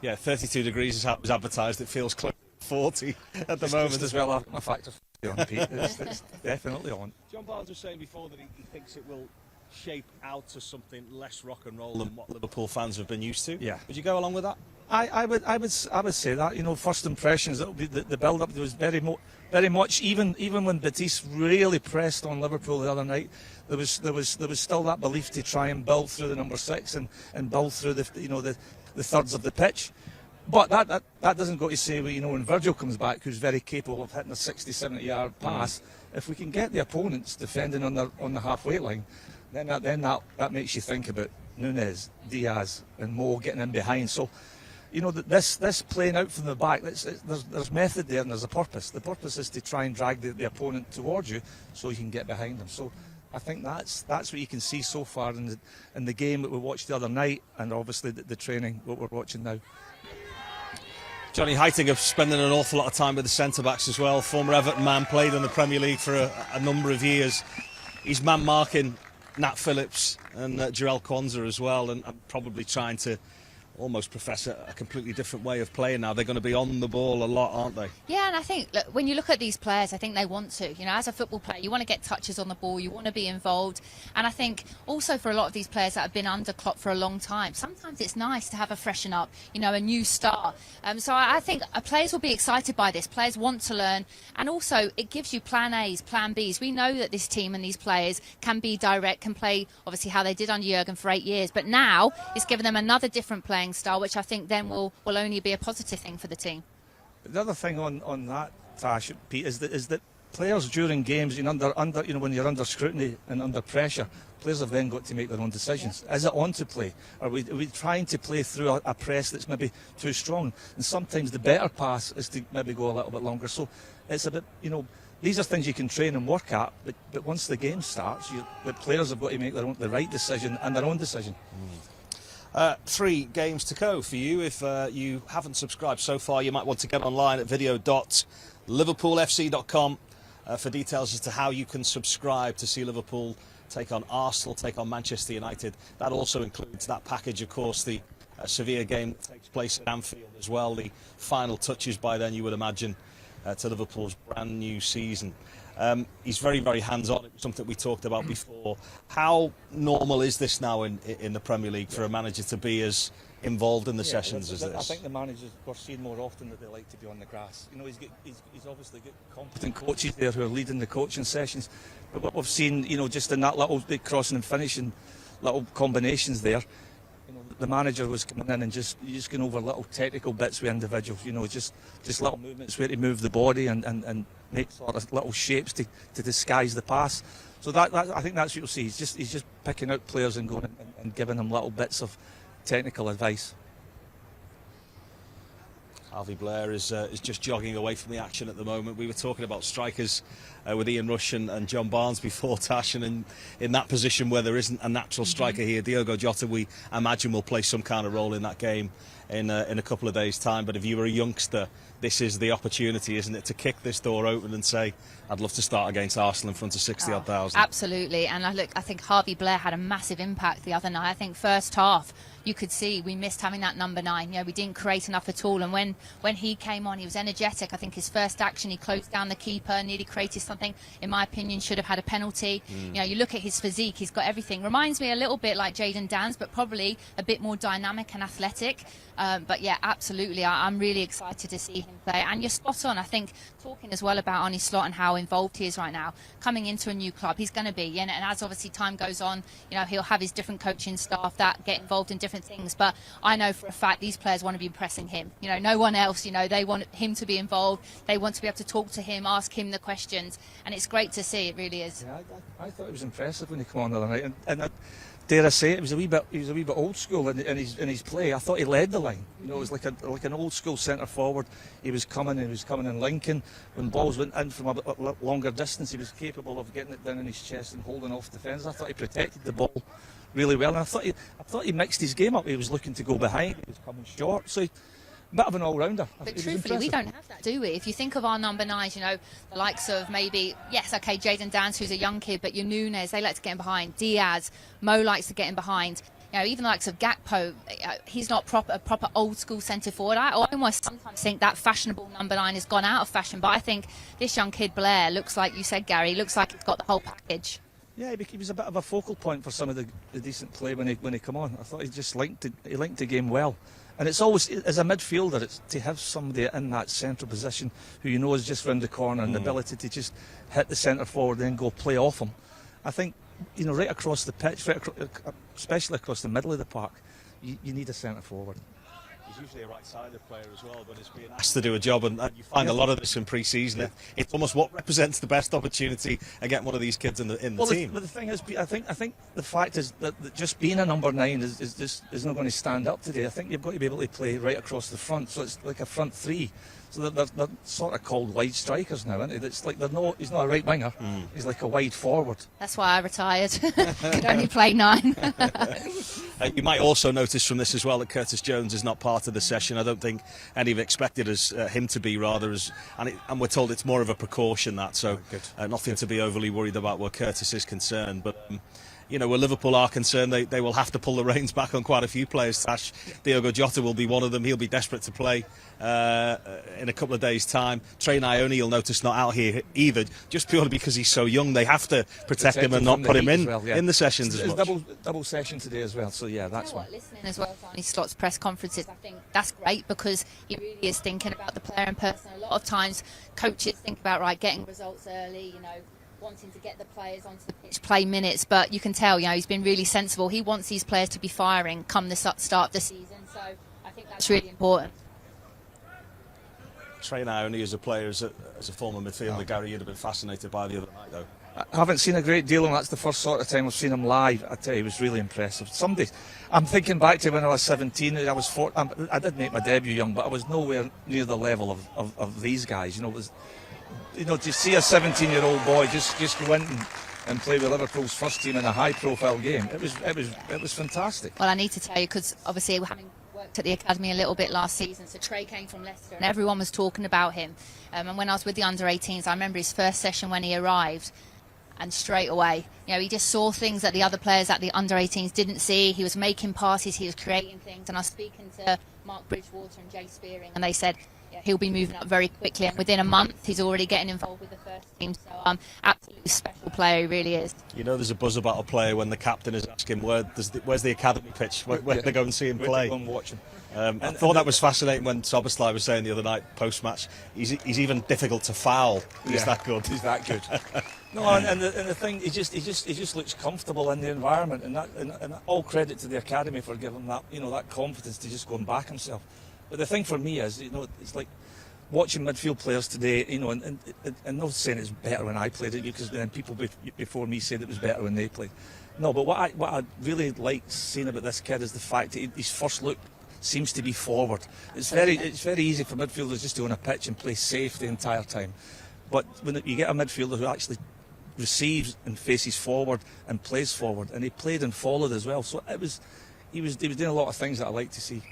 Yeah, 32 degrees is advertised. It feels close to 40 at the moment as well. My factor's on, Pete. It's definitely on. John Barnes was saying before that he thinks it will shape out to something less rock and roll than what Liverpool fans have been used to. Yeah. Would you go along with that? I would say that, you know, first impressions, that would be the build up. There was very much even when Batiste really pressed on Liverpool the other night, there was still that belief to try and build through the number 6 and build through the thirds of the pitch. But that doesn't go to say, you know, when Virgil comes back, who's very capable of hitting a 60-70 yard pass, if we can get the opponents defending on the halfway line, then that makes you think about Nunez, Diaz and Mo getting in behind. So, you know, this playing out from the back, there's method there and there's a purpose. The purpose is to try and drag the opponent towards you so you can get behind them. So I think that's what you can see so far in the game that we watched the other night, and obviously the training, what we're watching now. Johnny Heitinga spending an awful lot of time with the centre-backs as well. Former Everton man, played in the Premier League for a number of years. He's man-marking Nat Phillips and Jarell Kwanzaa as well, and probably trying to almost profess a completely different way of playing now. They're going to be on the ball a lot, aren't they? Yeah, and I think, look, when you look at these players, I think they want to. You know, as a football player, you want to get touches on the ball, you want to be involved. And I think also for a lot of these players that have been under Klopp for a long time, sometimes it's nice to have a freshen up, you know, a new start. So I think players will be excited by this. Players want to learn. And also, it gives you plan A's, plan B's. We know that this team and these players can be direct, can play, obviously, how they did under Jurgen for 8 years. But now, it's given them another different playing style, which I think then will only be a positive thing for the team. The other thing on that, Tash, Pete, is that players during games, you know, you know, when you're under scrutiny and under pressure, players have then got to make their own decisions. Is it on to play? Are we trying to play through a press that's maybe too strong? And sometimes the better pass is to maybe go a little bit longer. So it's a bit, you know, these are things you can train and work at, but once the game starts, the players have got to make the right decision and their own decision. 3 games to go for you. If you haven't subscribed so far, you might want to get online at video.liverpoolfc.com for details as to how you can subscribe to see Liverpool take on Arsenal, take on Manchester United. That also includes that package, of course, the Sevilla game that takes place at Anfield as well. The final touches by then, you would imagine, to Liverpool's brand new season. He's very, very hands-on. It was something we talked about before. How normal is this now in the Premier League for a manager to be as involved in the sessions as this? I think the managers we're seeing more often that they like to be on the grass. You know, he's obviously got competent coaches there who are leading the coaching sessions. But what we've seen, you know, just in that little bit crossing and finishing, little combinations there, you know, the manager was coming in and just going over little technical bits with individuals. You know, just little movements where to move the body and make sort of little shapes to disguise the pass. So that I think that's what you'll see. He's just picking out players and going and giving them little bits of technical advice. Harvey Blair is just jogging away from the action at the moment. We were talking about strikers with Ian Rush and John Barnes before, Tash, and in that position where there isn't a natural striker here, Dogo Jota, we imagine, will play some kind of role in that game in a couple of days' time. But if you were a youngster, this is the opportunity, isn't it, to kick this door open and say, I'd love to start against Arsenal in front of 60-odd thousand. Absolutely, and I think Harvey Blair had a massive impact the other night. I think first half, you could see we missed having that number 9. You know, we didn't create enough at all. And when he came on, he was energetic. I think his first action, he closed down the keeper, nearly created something. In my opinion, should have had a penalty. You know, you look at his physique; he's got everything. Reminds me a little bit like Jayden Danns, but probably a bit more dynamic and athletic. But yeah, absolutely, I'm really excited to see him play. And you're spot on. I think talking as well about Arne Slot and how involved he is right now, coming into a new club, he's going to be. And as obviously time goes on, you know, he'll have his different coaching staff that get involved in different things. But I know for a fact these players want to be impressing him. You know, no one else. You know, they want him to be involved. They want to be able to talk to him, ask him the questions, and it's great to see. It really is. Yeah, I thought it was impressive when he came on the other night, and dare I say it, he was a wee bit old school in his play. I thought he led the line. You know, it was like an old school centre forward. He was coming and linking. When balls went in from a bit longer distance, he was capable of getting it down in his chest and holding off defenders. I thought he protected the ball really well. And I thought he mixed his game up. He was looking to go behind. He was coming short. So. Bit of an all-rounder. But truthfully, we don't have that, do we? If you think of our number 9s, you know, the likes of maybe, yes, okay, Jayden Dance, who's a young kid, but your Nunes, they like to get in behind. Diaz, Mo likes to get in behind. You know, even the likes of Gakpo, he's not a proper old-school centre-forward. I almost sometimes think that fashionable number 9 has gone out of fashion, but I think this young kid, Blair, looks like you said, Gary, looks like he's got the whole package. Yeah, he was a bit of a focal point for some of the decent play when he come on. I thought he just linked the game well. And it's always, as a midfielder, it's to have somebody in that central position who you know is just round the corner and the ability to just hit the centre forward and then go play off him. I think, you know, right across the pitch, especially across the middle of the park, you need a centre forward. He's usually a right-sided player as well, but he's being asked to do a job, and you find a lot of this in pre-season. Yeah. It's almost what represents the best opportunity to get one of these kids in the team. But the thing is, I think the fact is that just being a number 9 is not going to stand up today. I think you've got to be able to play right across the front, so it's like a front 3. So they're sort of called wide strikers now, isn't it? It's like he's not a right winger. He's like a wide forward. That's why I retired. Could only play 9. You might also notice from this as well that Curtis Jones is not part of the session. I don't think any of expected him to be, and we're told it's more of a precaution so nothing to be overly worried about where Curtis is concerned. But you know, where Liverpool are concerned, they will have to pull the reins back on quite a few players. Tash, Dogo Jota will be one of them. He'll be desperate to play in a couple of days' time. Trey Ione, you'll notice, not out here either, just purely because he's so young. They have to protect him and not put him in the sessions as much. Double session today as well, so yeah, that's why. Listening as well to Arne Slot's press conferences, I think that's great because he really is thinking about the player in person. A lot of times coaches think about, getting results early, you know, wanting to get the players onto the pitch, play minutes, but you can tell, you know, he's been really sensible. He wants these players to be firing come the start of the season, so I think that's really important. Trey Ione as a player, as a former midfielder, Gary, you'd have been fascinated by the other night, though. I haven't seen a great deal, and that's the first sort of time I've seen him live. I tell you, he was really impressive. I'm thinking back to when I was 17. I did make my debut young, but I was nowhere near the level of these guys. To see a 17-year-old boy just go in and play with Liverpool's first team in a high-profile game, it was fantastic. Well, I need to tell you, because obviously having worked at the academy a little bit last season, so Trey came from Leicester and everyone was talking about him. And when I was with the under-18s, I remember his first session when he arrived, and straight away, you know, he just saw things that the other players at the under-18s didn't see. He was making passes, he was creating things, and I was speaking to Mark Bridgewater and Jay Spearing, and they said he'll be moving up very quickly, and within a month he's already getting involved with the first team. So absolutely special player, he really is. You know, there's a buzz about a player when the captain is asking where's the academy pitch, where they go and see him play. Go and watch him. I thought that was fascinating when Soboslai was saying the other night post-match, he's even difficult to foul. He's that good. He's that good. No, and the thing, he just looks comfortable in the environment, and all credit to the academy for giving him that, you know, that confidence to just go and back himself. But the thing for me is, you know, it's like watching midfield players today, you know, and not saying it's better when I played it, because then people before me said it was better when they played. No, but what I really like seeing about this kid is the fact that his first look seems to be forward. It's very easy for midfielders just to on a pitch and play safe the entire time. But when you get a midfielder who actually receives and faces forward and plays forward, and he played and followed as well, so he was doing a lot of things that I like to see.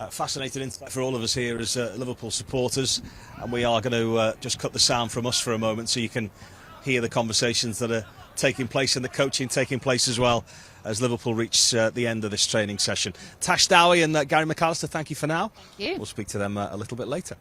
Fascinating insight for all of us here as Liverpool supporters, and we are going to just cut the sound from us for a moment so you can hear the conversations that are taking place and the coaching taking place as well as Liverpool reach the end of this training session. Tash Dowie and Gary McAllister, thank you for now. Thank you. We'll speak to them a little bit later.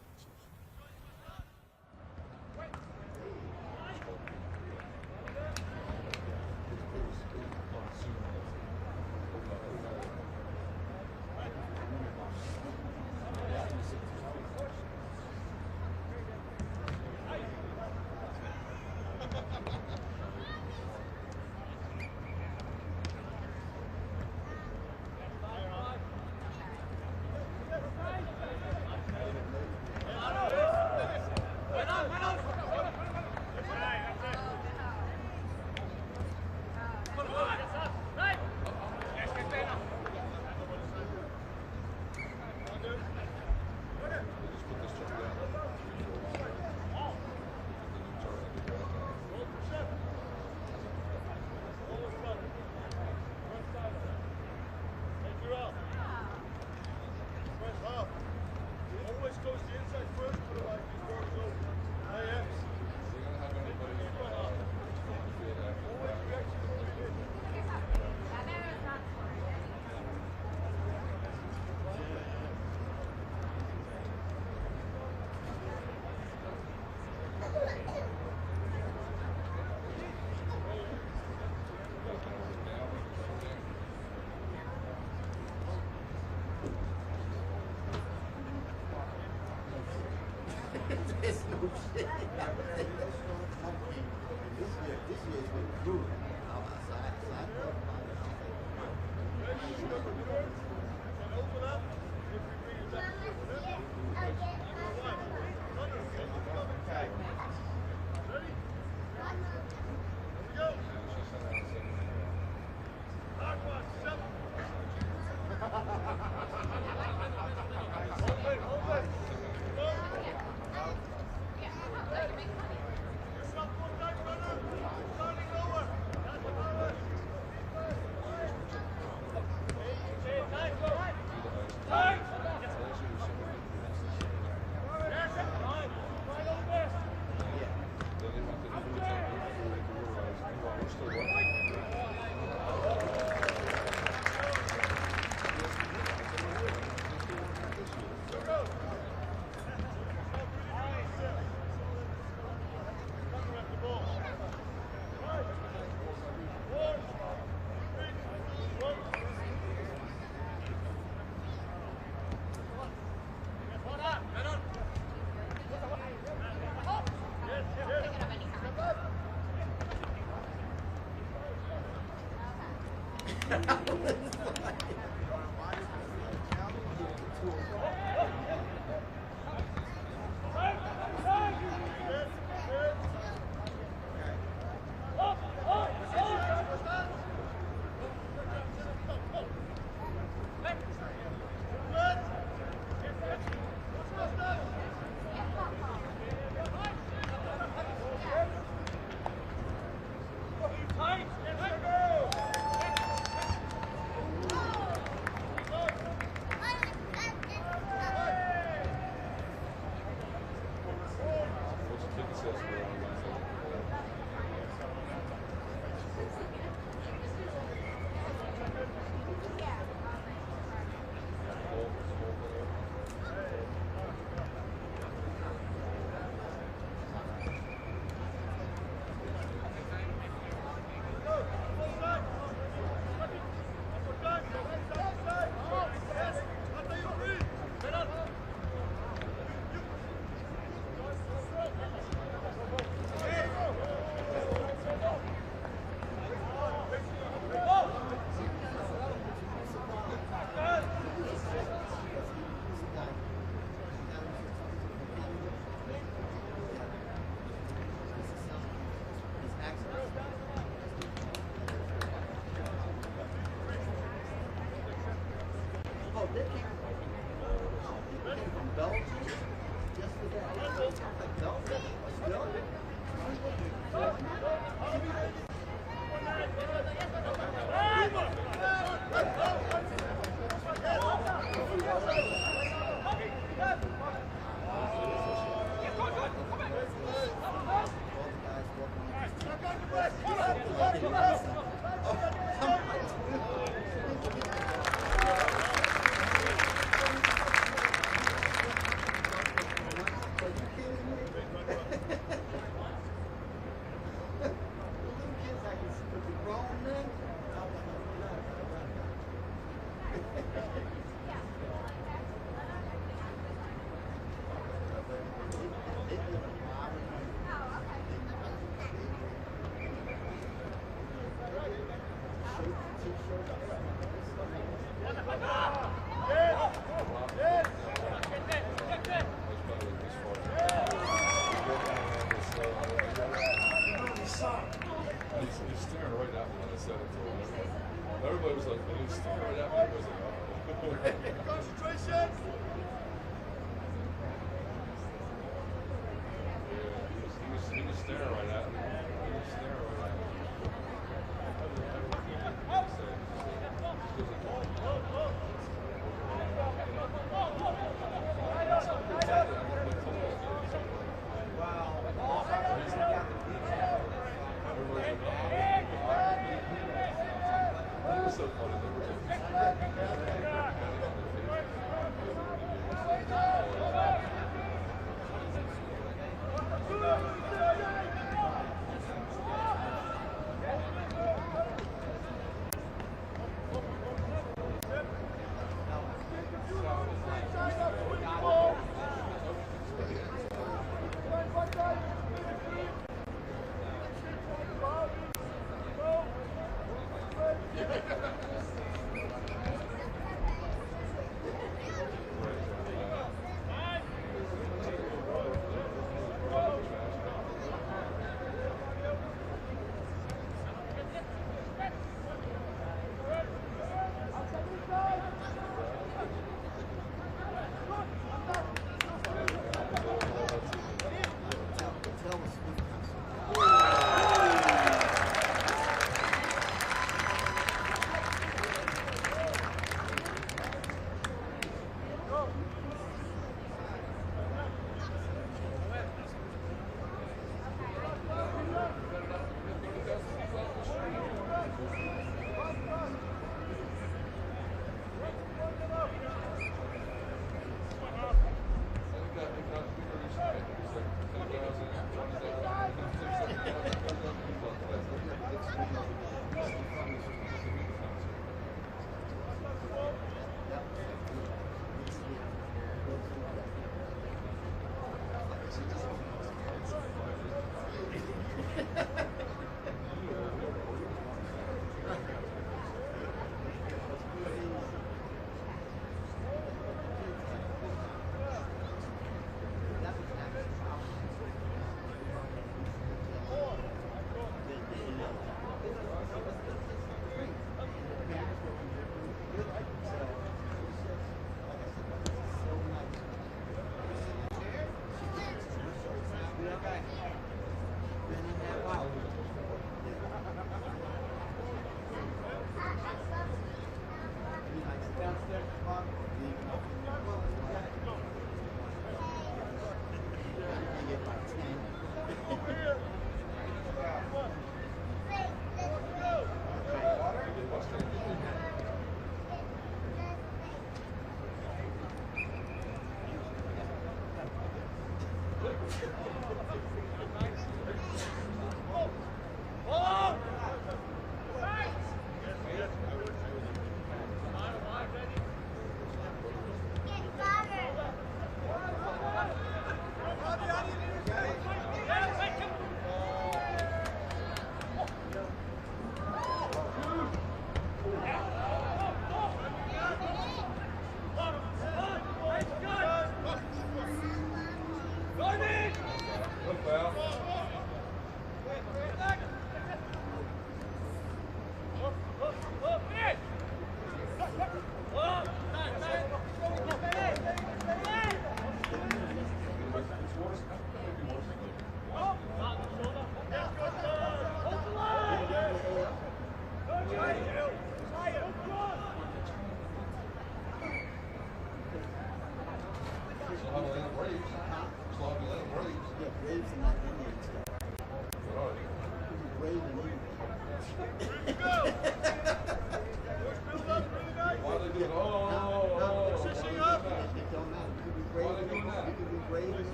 Thank you.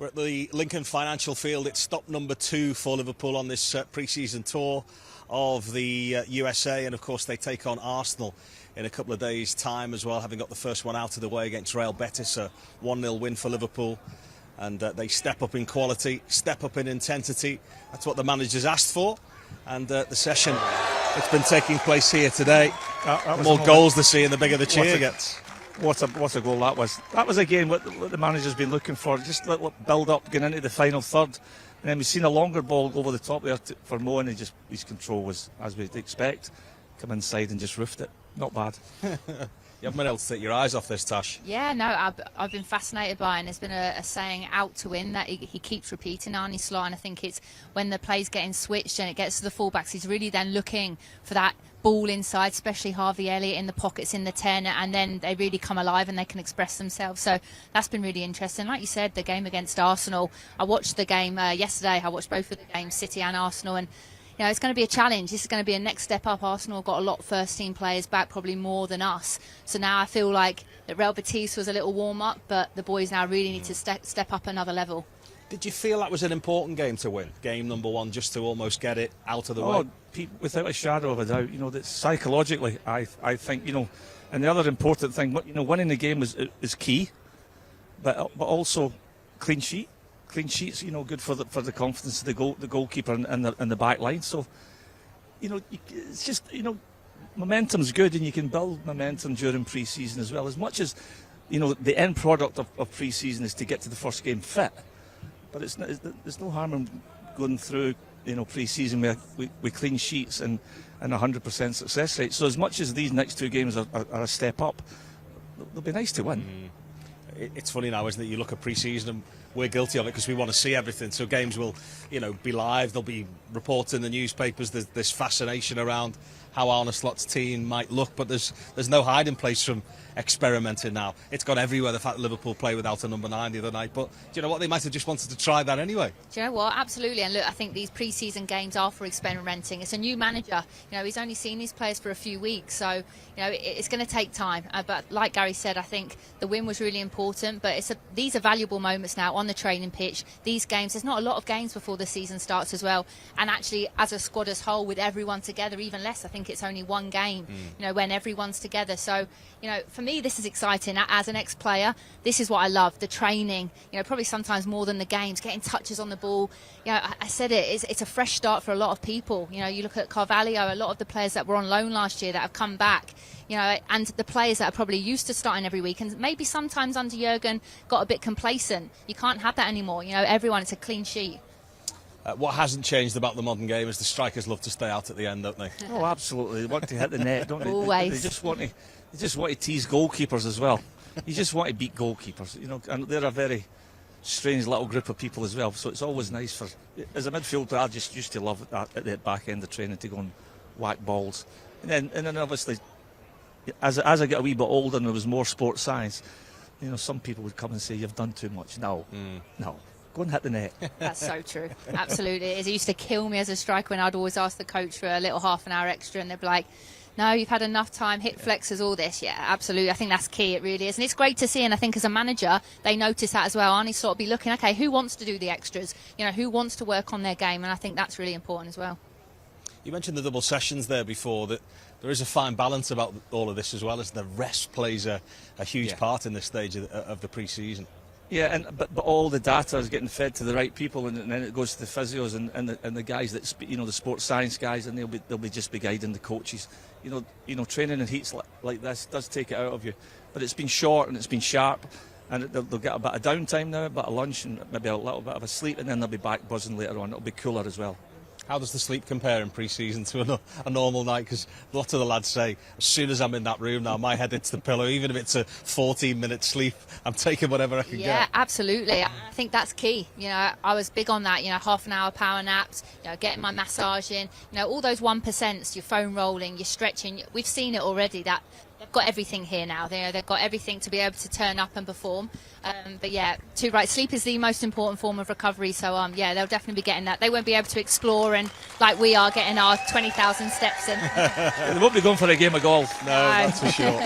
We're at the Lincoln Financial Field. It's stop number 2 for Liverpool on this pre-season tour of the USA, and of course they take on Arsenal in a couple of days' time as well, having got the first one out of the way against Real Betis, a 1-0 win for Liverpool. And they step up in quality, step up in intensity. That's what the manager's asked for. And the session that's been taking place here today, the more goals they see and the bigger the cheer gets. What a goal that was. That was again what the manager's been looking for, just a little build up going into the final third. And then we've seen a longer ball over the top there for Mo, and his control was as we'd expect. Come inside and just roofed it. Not bad. You haven't been able to take your eyes off this, Tash. Yeah, no, I've been fascinated by it, and there's been a saying out to win that he keeps repeating, Arne Slot, and I think it's when the play's getting switched and it gets to the fullbacks, he's really then looking for that ball inside, especially Harvey Elliott in the pockets in the 10, and then they really come alive and they can express themselves. So that's been really interesting. Like you said, the game against Arsenal, I watched the game yesterday, I watched both of the games, City and Arsenal, and it's going to be a challenge. This is going to be a next step up. Arsenal have got a lot of first-team players back, probably more than us. So now I feel like that Real Betis was a little warm-up, but the boys now really need to step up another level. Did you feel that was an important game to win? Game number one, just to almost get it out of the way? Without a shadow of a doubt. That psychologically, I think, and the other important thing, winning the game is key, but also clean sheet. Clean sheets, good for the confidence of the goalkeeper and the back line. So, it's just, momentum's good, and you can build momentum during pre-season as well. As much as, the end product of pre-season is to get to the first game fit. But there's no harm in going through, pre-season with clean sheets and 100% success rate. So as much as these next two games are a step up, they'll be nice to win. It's funny now, isn't it? You look at pre-season and we're guilty of it because we want to see everything. So games will, be live. They'll be reported in the newspapers. There's this fascination around how Arne Slot's team might look, but there's no hiding place from experimenting now. It's gone everywhere, the fact that Liverpool play without a number 9 the other night. But do you know what? They might have just wanted to try that anyway. Do you know what? Absolutely. And look, I think these pre-season games are for experimenting. It's a new manager. He's only seen these players for a few weeks. So, it's going to take time. But like Gary said, I think the win was really important. But these are valuable moments now on the training pitch. These games, there's not a lot of games before the season starts as well. And actually, as a squad as whole, with everyone together, even less, I think it's only one game, when everyone's together. So, for me, this is exciting. As an ex-player, this is what I love, the training, probably sometimes more than the games, getting touches on the ball. I said it's a fresh start for a lot of people. You look at Carvalho, a lot of the players that were on loan last year that have come back, and the players that are probably used to starting every week, and maybe sometimes under Jurgen got a bit complacent. You can't have that anymore. Everyone, it's a clean sheet. What hasn't changed about the modern game is the strikers love to stay out at the end, don't they? Oh, absolutely. They want to hit the net, don't they? Always. They just want to tease goalkeepers as well. You just want to beat goalkeepers, and they're a very strange little group of people as well. So it's always nice as a midfielder, I just used to love it at the back end of training to go and whack balls. And then obviously, as I get a wee bit older and there was more sports science, some people would come and say, you've done too much. No. Go and hit the net. That's so true. Absolutely. It used to kill me as a striker when I'd always ask the coach for a little half an hour extra, and they'd be like, no, you've had enough time, hip flexors, all this. Yeah, absolutely. I think that's key. It really is. And it's great to see. And I think as a manager, they notice that as well. Arne Slot will be looking, okay, who wants to do the extras? Who wants to work on their game? And I think that's really important as well. You mentioned the double sessions there before, that there is a fine balance about all of this as well, as the rest plays a huge part in this stage of the pre-season. Yeah, but all the data is getting fed to the right people, and then it goes to the physios and the guys that the sports science guys, and they'll be just be guiding the coaches. Training in heats like this does take it out of you, but it's been short and it's been sharp, and they'll get a bit of downtime now, a bit of lunch and maybe a little bit of a sleep, and then they'll be back buzzing later on. It'll be cooler as well. How does the sleep compare in pre-season to a normal night? Because a lot of the lads say, as soon as I'm in that room now, my head hits the pillow. Even if it's a 14-minute sleep, I'm taking whatever I can get. Yeah, absolutely. I think that's key. I was big on that, half an hour power naps, getting my massage in, all those 1%, your foam rolling, your stretching. We've seen it already, that they've got everything here now. They've got everything to be able to turn up and perform. But yeah, too right. Sleep is the most important form of recovery. So yeah, they'll definitely be getting that. They won't be able to explore and like we are getting our 20,000 steps in. They won't be going for a game of golf. No, that's for sure.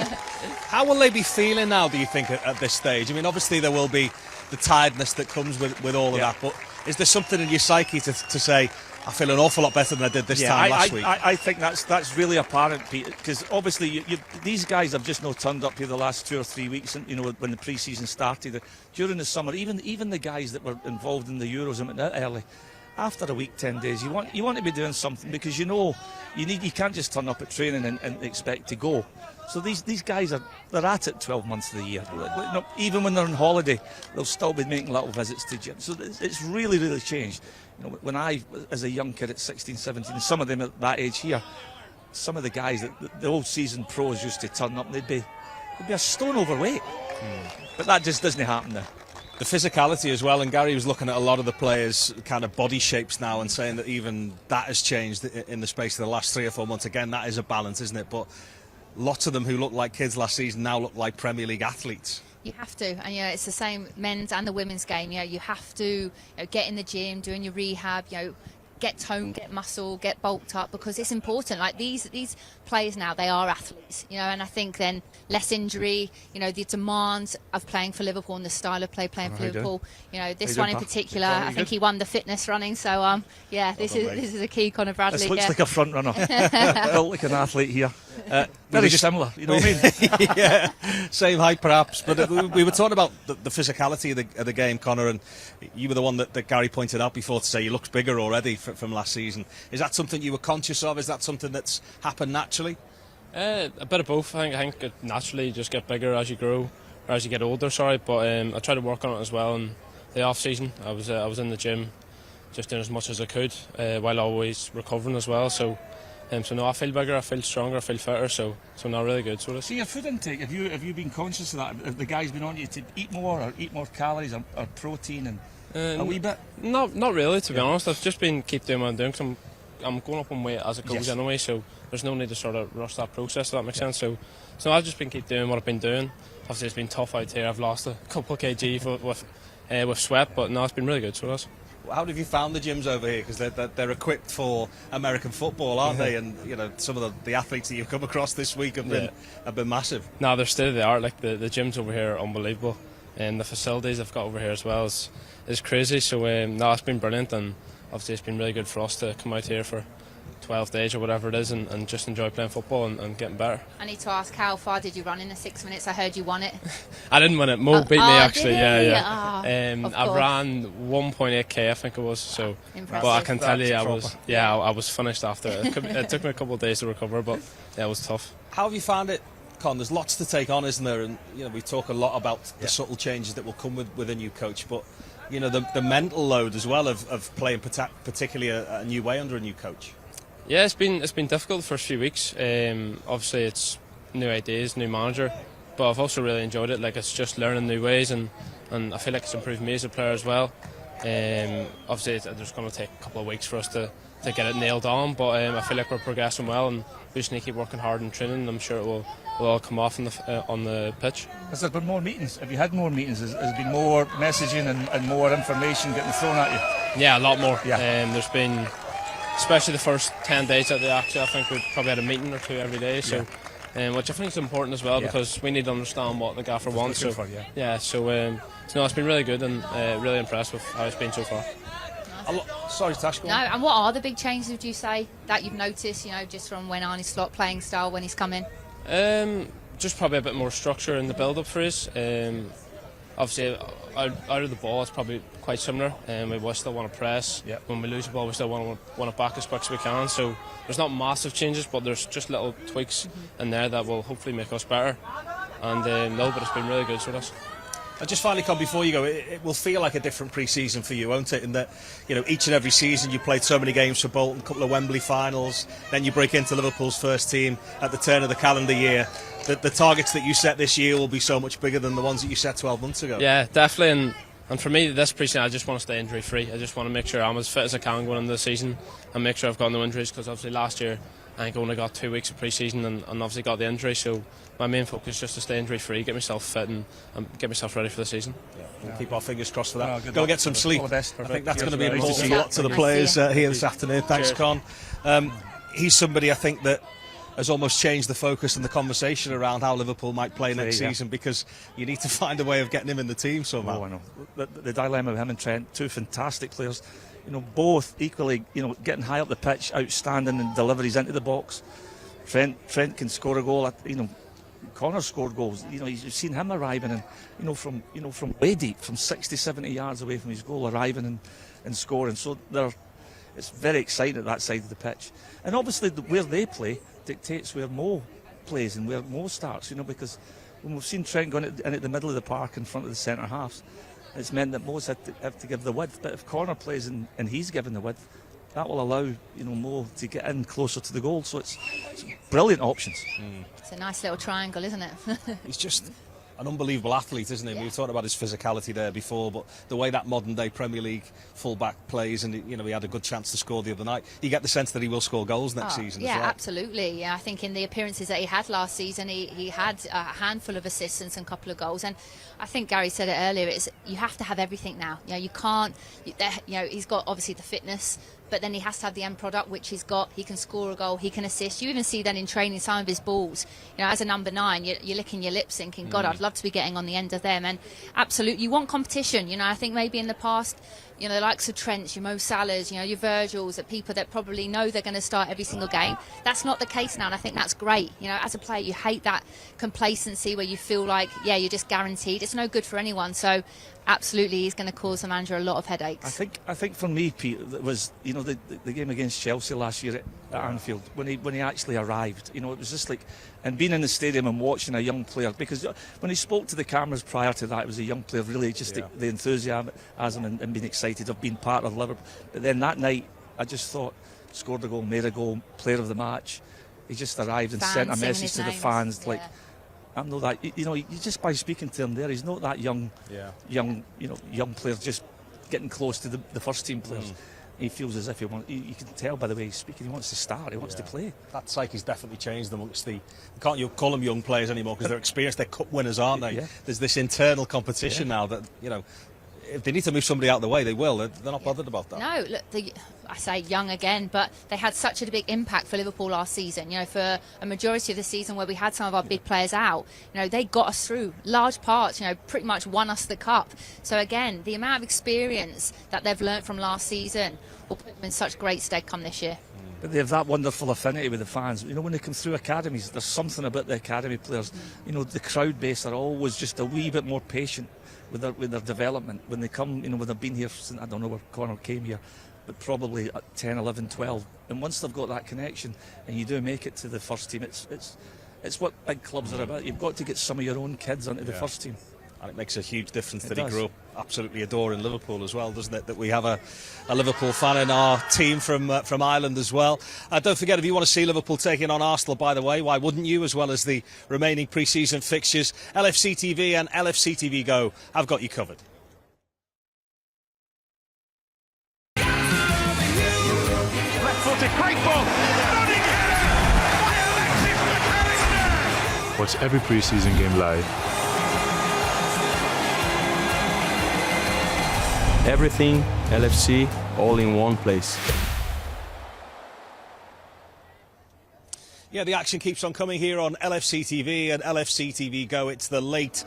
How will they be feeling now, do you think, at this stage? I mean, obviously there will be the tiredness that comes with all of that, but is there something in your psyche to say, I feel an awful lot better than I did this time last week? I think that's really apparent, Pete, because obviously these guys have just not turned up here the last 2 or 3 weeks, and when the pre-season started during the summer. Even the guys that were involved in the Euros and went out early, after a week, 10 days, you want to be doing something, because you can't just turn up at training and expect to go. So these guys they're at it 12 months of the year. Even when they're on holiday, they'll still be making little visits to gym. So it's really, really changed. When I, as a young kid at 16, 17, some of them at that age here, some of the guys, the old season pros used to turn up and they'd be a stone overweight. But that just doesn't happen now. The physicality as well, and Gary was looking at a lot of the players' kind of body shapes now and saying that even that has changed in the space of the last 3 or 4 months. Again, that is a balance, isn't it? But lots of them who looked like kids last season now look like Premier League athletes. You have to, and it's the same men's and the women's game. You have to get in the gym, doing your rehab, get tone, get muscle, get bulked up, because it's important. Like these players now, they are athletes, you know, and I think then less injury, you know, the demands of playing for Liverpool and the style of play playing for Liverpool. You know, this one in particular, I think he won the fitness running. So this is a key, Conor Bradley. This looks like a front runner. Built like an athlete here. Very similar, you know what I mean? Yeah, same height perhaps. But we were talking about the physicality of the game, Conor, and you were the one that Gary pointed out before to say he looks bigger already from last season. Is that something you were conscious of? Is that something that's happened naturally? A bit of both. I think it naturally just get bigger as you grow, or as you get older. Sorry, but I try to work on it as well. In the off season, I was in the gym, just doing as much as I could, while always recovering as well. So no, I feel bigger, I feel stronger, I feel fitter. So not really good. So see your food intake. Have you been conscious of that? Have the guys been on you to eat more calories or protein and a wee bit? Not really, to be honest. I've just been keep doing what I'm doing, because I'm going up in weight as it goes anyway. So there's no need to sort of rush that process, if that makes sense. So I've just been keep doing what I've been doing. Obviously it's been tough out here. I've lost a couple of kg with sweat, but no, it's been really good. So that's. How have you found the gyms over here? Because they're equipped for American football, aren't they? And you know, some of the athletes that you've come across this week have been massive. No, they're state of the art. Like the gyms over here are unbelievable, and the facilities they've got over here as well is crazy. So no, it's been brilliant, and obviously it's been really good for us to come out here for 12 days or whatever it is, and just enjoy playing football and getting better. I need to ask, how far did you run in the 6 minutes? I heard you won it. I didn't win it. Mo beat me actually. Did he? I ran 1.8k, I think it was. So, impressive. But I can tell you, I was finished after it. It took me a couple of days to recover, but yeah, it was tough. How have you found it, Con? There's lots to take on, isn't there? And you know, we talk a lot about the subtle changes that will come with a new coach, but you know, the mental load as well of playing particularly a new way under a new coach. Yeah, it's been difficult the first few weeks. Obviously, it's new ideas, new manager, but I've also really enjoyed it. Like, it's just learning new ways, and I feel like it's improved me as a player as well. Obviously, there's going to take a couple of weeks for us to get it nailed on, but I feel like we're progressing well, and we just need to keep working hard and training. And I'm sure it will all come off on the pitch. Has there been more meetings? Have you had more meetings? Has there been more messaging and more information getting thrown at you? Yeah, a lot more. Yeah. There's been, especially the first 10 days that they actually, I think we've probably had a meeting or two every day. So, which I think is important as well, because we need to understand what the gaffer wants. So, it's been really good, and really impressed with how it's been so far. Sorry, Tash. No, and what are the big changes, would you say, that you've noticed, you know, just from when Arne Slot playing style when he's come in? Just probably a bit more structure in the build-up for us. Obviously, out of the ball, it's probably quite similar. We still want to press. Yep. When we lose the ball, we still want it back as quick as we can. So there's not massive changes, but there's just little tweaks in there that will hopefully make us better. And but it's been really good for us. And just finally, Con, before you go, it will feel like a different pre-season for you, won't it? In that, you know, each and every season you played so many games for Bolton, a couple of Wembley finals, then you break into Liverpool's first team at the turn of the calendar year. The targets that you set this year will be so much bigger than the ones that you set 12 months ago. Yeah, definitely. And for me, this pre-season, I just want to stay injury-free. I just want to make sure I'm as fit as I can going into the season and make sure I've got no injuries, because obviously last year I think I only got 2 weeks of pre-season and obviously got the injury. So my main focus is just to stay injury-free, get myself fit and get myself ready for the season. We'll keep our fingers crossed for that. No, Go and get some sleep. All the best. I think that's going to be Cheers. important for lots of the players here this afternoon. Thanks, Con. He's somebody I think that has almost changed the focus and the conversation around how Liverpool might play next season, because you need to find a way of getting him in the team somehow. Oh, I know. The dilemma with him and Trent, two fantastic players, you know, both equally, you know, getting high up the pitch, outstanding in deliveries into the box. Trent can score a goal. You know, Connor scored goals. You know, you've seen him arriving and from way deep, from 60, 70 yards away from his goal, arriving and scoring. So it's very exciting at that side of the pitch. And obviously where they play dictates where Mo plays and where Mo starts, you know, because when we've seen Trent going in at the middle of the park in front of the centre halves, it's meant that Mo's have to give the width. But if Connor plays and he's given the width, that will allow, you know, Mo to get in closer to the goal. So it's brilliant options. It's a nice little triangle, isn't it? He's just an unbelievable athlete, isn't he? We were talking about his physicality there before, but the way that modern day Premier League fullback plays, and you know, he had a good chance to score the other night. You get the sense that he will score goals next season as well. Yeah, absolutely. Yeah, I think in the appearances that he had last season, he had a handful of assists and a couple of goals. And I think Gary said it earlier, you have to have everything now. You know, you can't, you know, he's got obviously the fitness, but then he has to have the end product, which he's got. He can score a goal, he can assist. You even see then in training some of his balls, as a number 9, you're licking your lips thinking, God, I'd love to be getting on the end of them. And absolutely, you want competition. I think maybe in the past, the likes of Trent, your Mo Salahs, your Virgils, are people that probably know they're going to start every single game. That's not the case now, and I think that's great. As a player, you hate that complacency where you feel like, you're just guaranteed. It's no good for anyone. So absolutely, he's going to cause the manager a lot of headaches. I think for me, Pete, it was the game against Chelsea last year at Anfield when he actually arrived. It was just like, and being in the stadium and watching a young player, because when he spoke to the cameras prior to that, it was a young player, really just the enthusiasm and being excited of being part of Liverpool. But then that night, I just thought, scored a goal, made a goal, player of the match. He just arrived and sent a message to the fans like, I'm not that, you just by speaking to him there, he's not that young player just getting close to the first team players. He feels as if you can tell by the way he's speaking, he wants to start, he wants to play. That psyche's definitely changed amongst you can't call them young players anymore because they're experienced, they're cup winners, aren't they? Yeah. There's this internal competition now that, if they need to move somebody out of the way, they will. They're not bothered about that. No, look, I say young again, but they had such a big impact for Liverpool last season. For a majority of the season where we had some of our big players out, they got us through large parts, pretty much won us the cup. So again, the amount of experience that they've learnt from last season will put them in such great stead come this year. But they have that wonderful affinity with the fans. When they come through academies, there's something about the academy players. The crowd base are always just a wee bit more patient with their development. When they come, when they've been here since, I don't know where Connor came here, but probably at 10, 11, 12. And once they've got that connection and you do make it to the first team, it's what big clubs are about. You've got to get some of your own kids onto the first team. And it makes a huge difference that he grew up absolutely adoring Liverpool as well, doesn't it? That we have a Liverpool fan in our team from Ireland as well. Don't forget, if you want to see Liverpool taking on Arsenal, by the way, why wouldn't you, as well as the remaining pre-season fixtures, LFC TV and LFC TV Go have got you covered. Left-footed, great ball. Watch every pre-season game live. Everything LFC, all in one place. Yeah, the action keeps on coming here on LFC TV and LFC TV Go. It's the late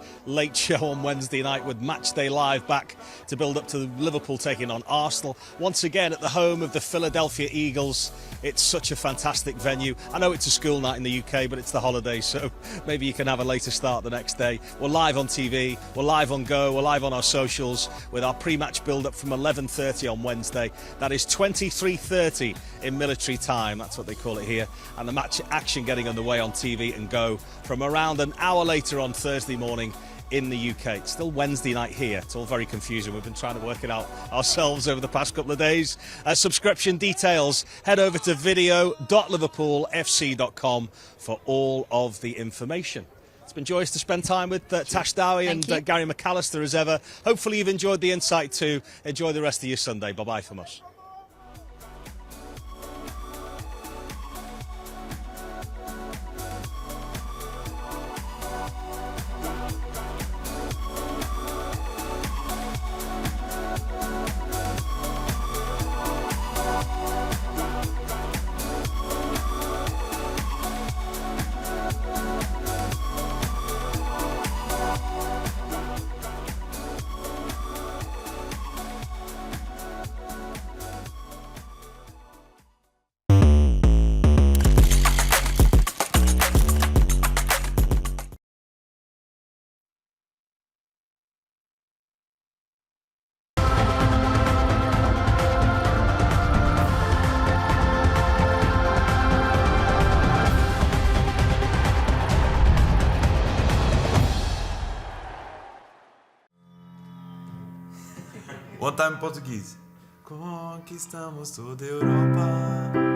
show on Wednesday night with Matchday Live back to build up to Liverpool taking on Arsenal. Once again at the home of the Philadelphia Eagles. It's such a fantastic venue. I know it's a school night in the UK, but it's the holidays, so maybe you can have a later start the next day. We're live on TV, we're live on Go, we're live on our socials with our pre-match build-up from 11:30 on Wednesday. That is 23:30 in military time, that's what they call it here. And the match action getting underway on TV and Go from around an hour later on Thursday morning in the UK. It's still Wednesday night here. It's all very confusing. We've been trying to work it out ourselves over the past couple of days. Subscription details, head over to video.liverpoolfc.com for all of the information. It's been joyous to spend time with Tash Dowie and Gary McAllister as ever. Hopefully you've enjoyed the insight too. Enjoy the rest of your Sunday. Bye-bye from us. One time Portuguese. Conquistamos toda a Europa.